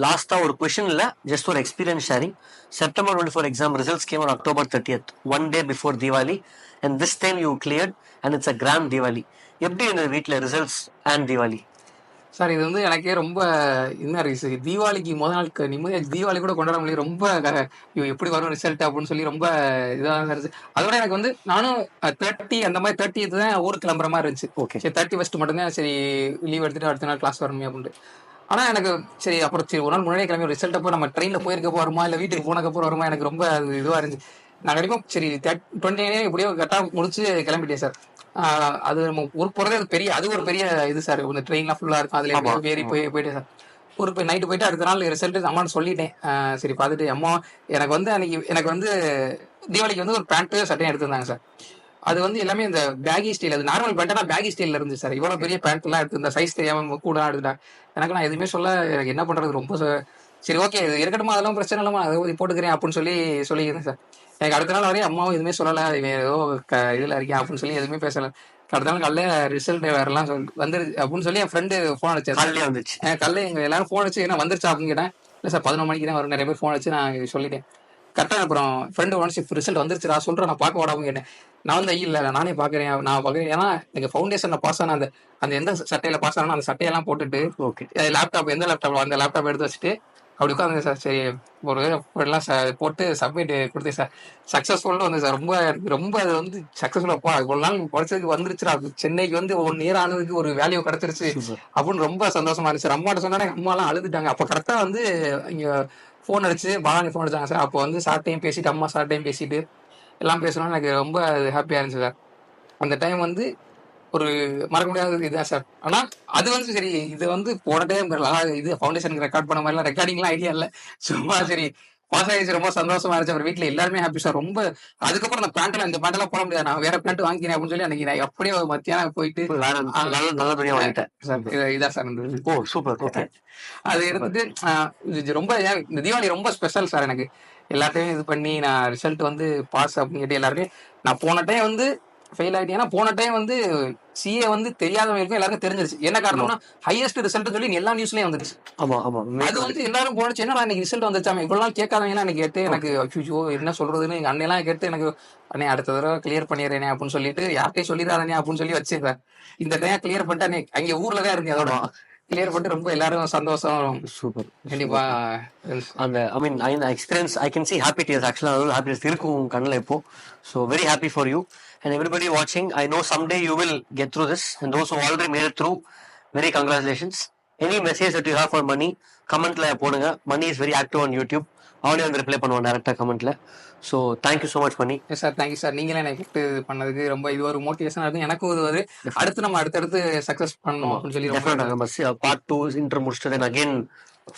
லாஸ்டா ஒரு கொஸ்டின் இல்ல, ஜஸ்ட் ஒரு experience sharing. September 24 exam results came on October 30th, 1 day before Diwali, and this time you cleared and it's a grand Diwali. எப்படி இந்த வீட்டில் results and Deepavali? Sir இது வந்து எனக்கே ரொம்ப என்ன இருக்கு தீபாவளிக்கு முத நாள் நிம்மதியாக தீபாவளி கூட கொண்டாட முடியல. ரொம்ப ஐயோ எப்படி வரும் ரிசல்ட் அப்படின்னு சொல்லி ரொம்ப இதாக இருந்துச்சு. அதோட எனக்கு வந்து நானும் 30 அந்த மாதிரி 30th தான் ஊருக்கு கிளம்புற மாதிரி இருந்துச்சு. ஓகே. சரி 31 மட்டும்தான் சரி லீவ் எடுத்துட்டு அடுத்த நாள் கிளாஸ் வரணுமே அப்படின்ட்டு. ஆனா எனக்கு சரி அப்புறம் சரி ஒரு நாள் முன்னாடியே கிளம்பி ரிசல்ட் அப்போ நம்ம ட்ரெயினில் போயிருக்க போறோமா இல்லை வீட்டுக்கு போனக்கப்புறம் வருமா எனக்கு ரொம்ப அது இதுவாக இருந்துச்சு. நான் கண்டிப்பாக சரி 29 எப்படியோ கரெக்டாக முடிச்சு கிளம்பிட்டேன் சார். அது நம்ம ஊருக்கு போறதே அது பெரிய அது ஒரு பெரிய இது சார். இந்த ட்ரெயின்லாம் ஃபுல்லா இருக்கும். அதுல ஆமா. எப்படியோ ஏறி போயிட்டேன் சார். ஊருக்கு போய் நைட்டு போயிட்டு அடுத்த நாள் ரிசல்ட் அம்மான்னு சொல்லிட்டேன். சரி பார்த்துட்டு அம்மா எனக்கு வந்து அன்னைக்கு எனக்கு வந்து தீபாவளிக்கு வந்து ஒரு பேண்ட் சட்டையும் எடுத்திருந்தாங்க சார். அது வந்து எல்லாமே இந்த பேகி ஸ்டைல், அது நார்மல் பேண்ட்னா பேகி ஸ்டைல்ல இருந்துச்சு சார். இவ்வளவு பெரிய பேண்ட் எல்லாம் எடுத்து இந்த சைஸ் தெரியாம கூட எடுத்துட்டாங்க. எனக்கு நான் எதுவுமே சொல்ல எனக்கு என்ன பண்றது ரொம்ப சரி ஓகே இது இருக்கட்டுமா அதெல்லாம் பிரச்சனை இல்லாம அதை போட்டுக்கிறேன் அப்படின்னு சொல்லிக்கிறேன் சார். எனக்கு அடுத்த நாள் வரையும் அம்மாவும் எதுவுமே சொல்லல. இவன் ஏதோ இதுல இருக்கேன் அப்படின்னு சொல்லி எதுவுமே பேசல. அடுத்த நாள் காலைல ரிசல்ட் வேறலாம் வந்துருச்சு அப்படின்னு சொல்லி என் ஃப்ரெண்டு ஃபோன் அடிச்சாரு. காலையிலே வந்துச்சு. காலைல எங்க எல்லாரும் ஃபோன் அடிச்சு என்ன வந்துருச்சா அப்படின்னு கேட்டேன். இல்ல சார் 11 மணிக்கு தான் வரும். நிறைய பேர் ஃபோன் அடிச்சு நான் சொல்லிட்டேன். கரெக்டா அப்புறம் ஃப்ரெண்டு ஒன்ஸ் ரிசல்ட் வந்துருச்சுடா சொல்றேன் நான் பார்க்க வாடாம கேட்டேன். நான் வந்து இல்ல நானே பாக்குறேன் நான் பாக்குறேன். ஏன்னா எனக்கு ஃபவுண்டேஷன்ல பாஸ் ஆன அந்த அந்த எந்த சட்டையில பாஸ் ஆனா அந்த சட்டையெல்லாம் போட்டுட்டு ஓகே. லேப்டாப் எந்த லேப்டாப் அந்த லேப்டாப் எடுத்து வச்சுட்டு அப்படி உட்காந்து சார் சரி ஒரு எல்லாம் போட்டு சப்மிட் கொடுத்தேன் சார். சக்சஸ்ஃபுல்னு வந்து சார் ரொம்ப எனக்கு ரொம்ப அது வந்து சக்சஸ்ஃபுல்லா இவ்வளவு நாள் படிச்சதுக்கு வந்துருச்சுடா சென்னைக்கு வந்து 1 இயர் ஆனதுக்கு ஒரு வேல்யூ கிடைச்சிருச்சு சூப்பர். அப்படின்னு ரொம்ப சந்தோஷமா இருந்துச்சு. அம்மாட்ட சொன்னா எங்க அம்மா எல்லாம் அழுதுட்டாங்க. அப்ப கரெக்டா வந்து இங்க ஃபோன் அடிச்சு பாலானி ஃபோன் அடிச்சாங்க சார். அப்போ வந்து சார்ட்டையும் பேசிட்டு அம்மா சார்ட்டையும் பேசிட்டு எல்லாம் பேசணும் எனக்கு ரொம்ப ஹாப்பியா இருந்துச்சு சார். அந்த டைம் வந்து ஒரு மறக்க முடியாத இதுதான் சார். ஆனா அது வந்து சரி இது வந்து போன டைம் இது ஃபவுண்டேஷனுக்கு ரெக்கார்ட் பண்ண மாதிரிலாம் ரெக்கார்டிங்லாம் ஐடியா இல்லை. சும்மா சரி பாஸ் ஆகிடுச்சு ரொம்ப சந்தோஷமா இருந்துச்சு. அப்புறம் வீட்டுல எல்லாருமே ஹாப்பி சார். ரொம்ப அதுக்கப்புறம் அந்த பேண்ட்லாம் இந்த பேண்ட்லாம் போட முடியாது நான் வேற பேண்ட் வாங்கிக்கிறேன் அப்படின்னு சொல்லி அன்னைக்கு நான் அப்படியே மத்தியானம் போயிட்டு வேற நல்லபடியா வாங்கிட்டேன். இதான் சார் இருந்தது. ஓ சூப்பர். ஓகே. அது எடுத்துட்டு இது ரொம்ப இந்த தீபாவளி ரொம்ப ஸ்பெஷல் சார் எனக்கு. எல்லாத்தையும் இது பண்ணி நான் ரிசல்ட் வந்து பாஸ் அப்படின்னு கேட்டு எல்லாருமே நான் போன டைம் வந்து ஃபெயில் ஆயிட்டேன். ஏன்னா போன டைம் வந்து சிஏ வந்து தெரியாதவங்களுக்கும் எல்லாருக்கும் தெரிஞ்சிருச்சு. என்ன காரணம்னா ஹையஸ்ட் ரிசல்ட் சொல்லி எல்லா நியூஸ்லயும் வந்துருச்சு. ஆமா ஆமா. அது வந்து எல்லாரும் போனச்சு என்னடா இன்னைக்கு ரிசல்ட் வந்துச்சாம இவ்வளவு நாள் கேட்காதவங்க எனக்கு கேட்டு எனக்கு ஐயோ என்ன சொல்றதுன்னு எங்க அண்ணெல்லாம் கேட்டு எனக்கு அண்ணே அடுத்த தடவை கிளியர் பண்ணிடுறேனே அப்படின்னு சொல்லிட்டு யார்கிட்டயும் சொல்லிடாதே அப்படின்னு சொல்லி வச்சிருக்கேன். இந்த டைம் கிளியர் பண்ணிட்டு அன்னைக்கு அங்க ஊர்ல தான் இருந்தேன். அதோட கிளியர் பண்ணிட்டு ரொம்ப எல்லாரும் சந்தோஷம். சூப்பர். கண்டிப்பா அந்த I mean I experience I can see happy tears ஆக்சுவலா. அதாவது ஹாப்பினஸ் இருக்கும் உங்க கண்ணில் இப்போ. So very happy for you and everybody watching. I know someday you will get through this and those who already made it through, very congratulations. Any message that you have for Mani கமெண்ட்ல போடுங்க. Mani is very active on YouTube. அவனே வந்து reply பண்ணுவான் டேரக்டா கமெண்ட்ல. So thank you so much Mani. Yes sir thank you sir. நீங்களே எனக்கு கூப்பிட்டு பண்ணதுக்கு ரொம்ப இது ஒரு மோட்டிவேஷனா இருக்கு. எனக்கும் இது ஒரு அடுத்து நம்ம அடுத்தடுத்து சக்சஸ் பண்ணணும் அப்படின்னு சொல்லி டெஃபினட்டா நம்ம பார்ட் 2 இன்டர் முடிச்சுட்டு தென் அகைன்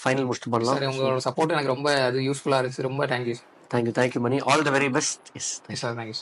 ஃபைனல் முடிச்சுட்டு பண்ணலாம். சார் உங்களோட சப்போர்ட் எனக்கு ரொம்ப அது யூஸ்ஃபுல்லா இருந்துச்சு. ரொம்ப thank you. Thank you Mani. All the very best. Yes sir thank you.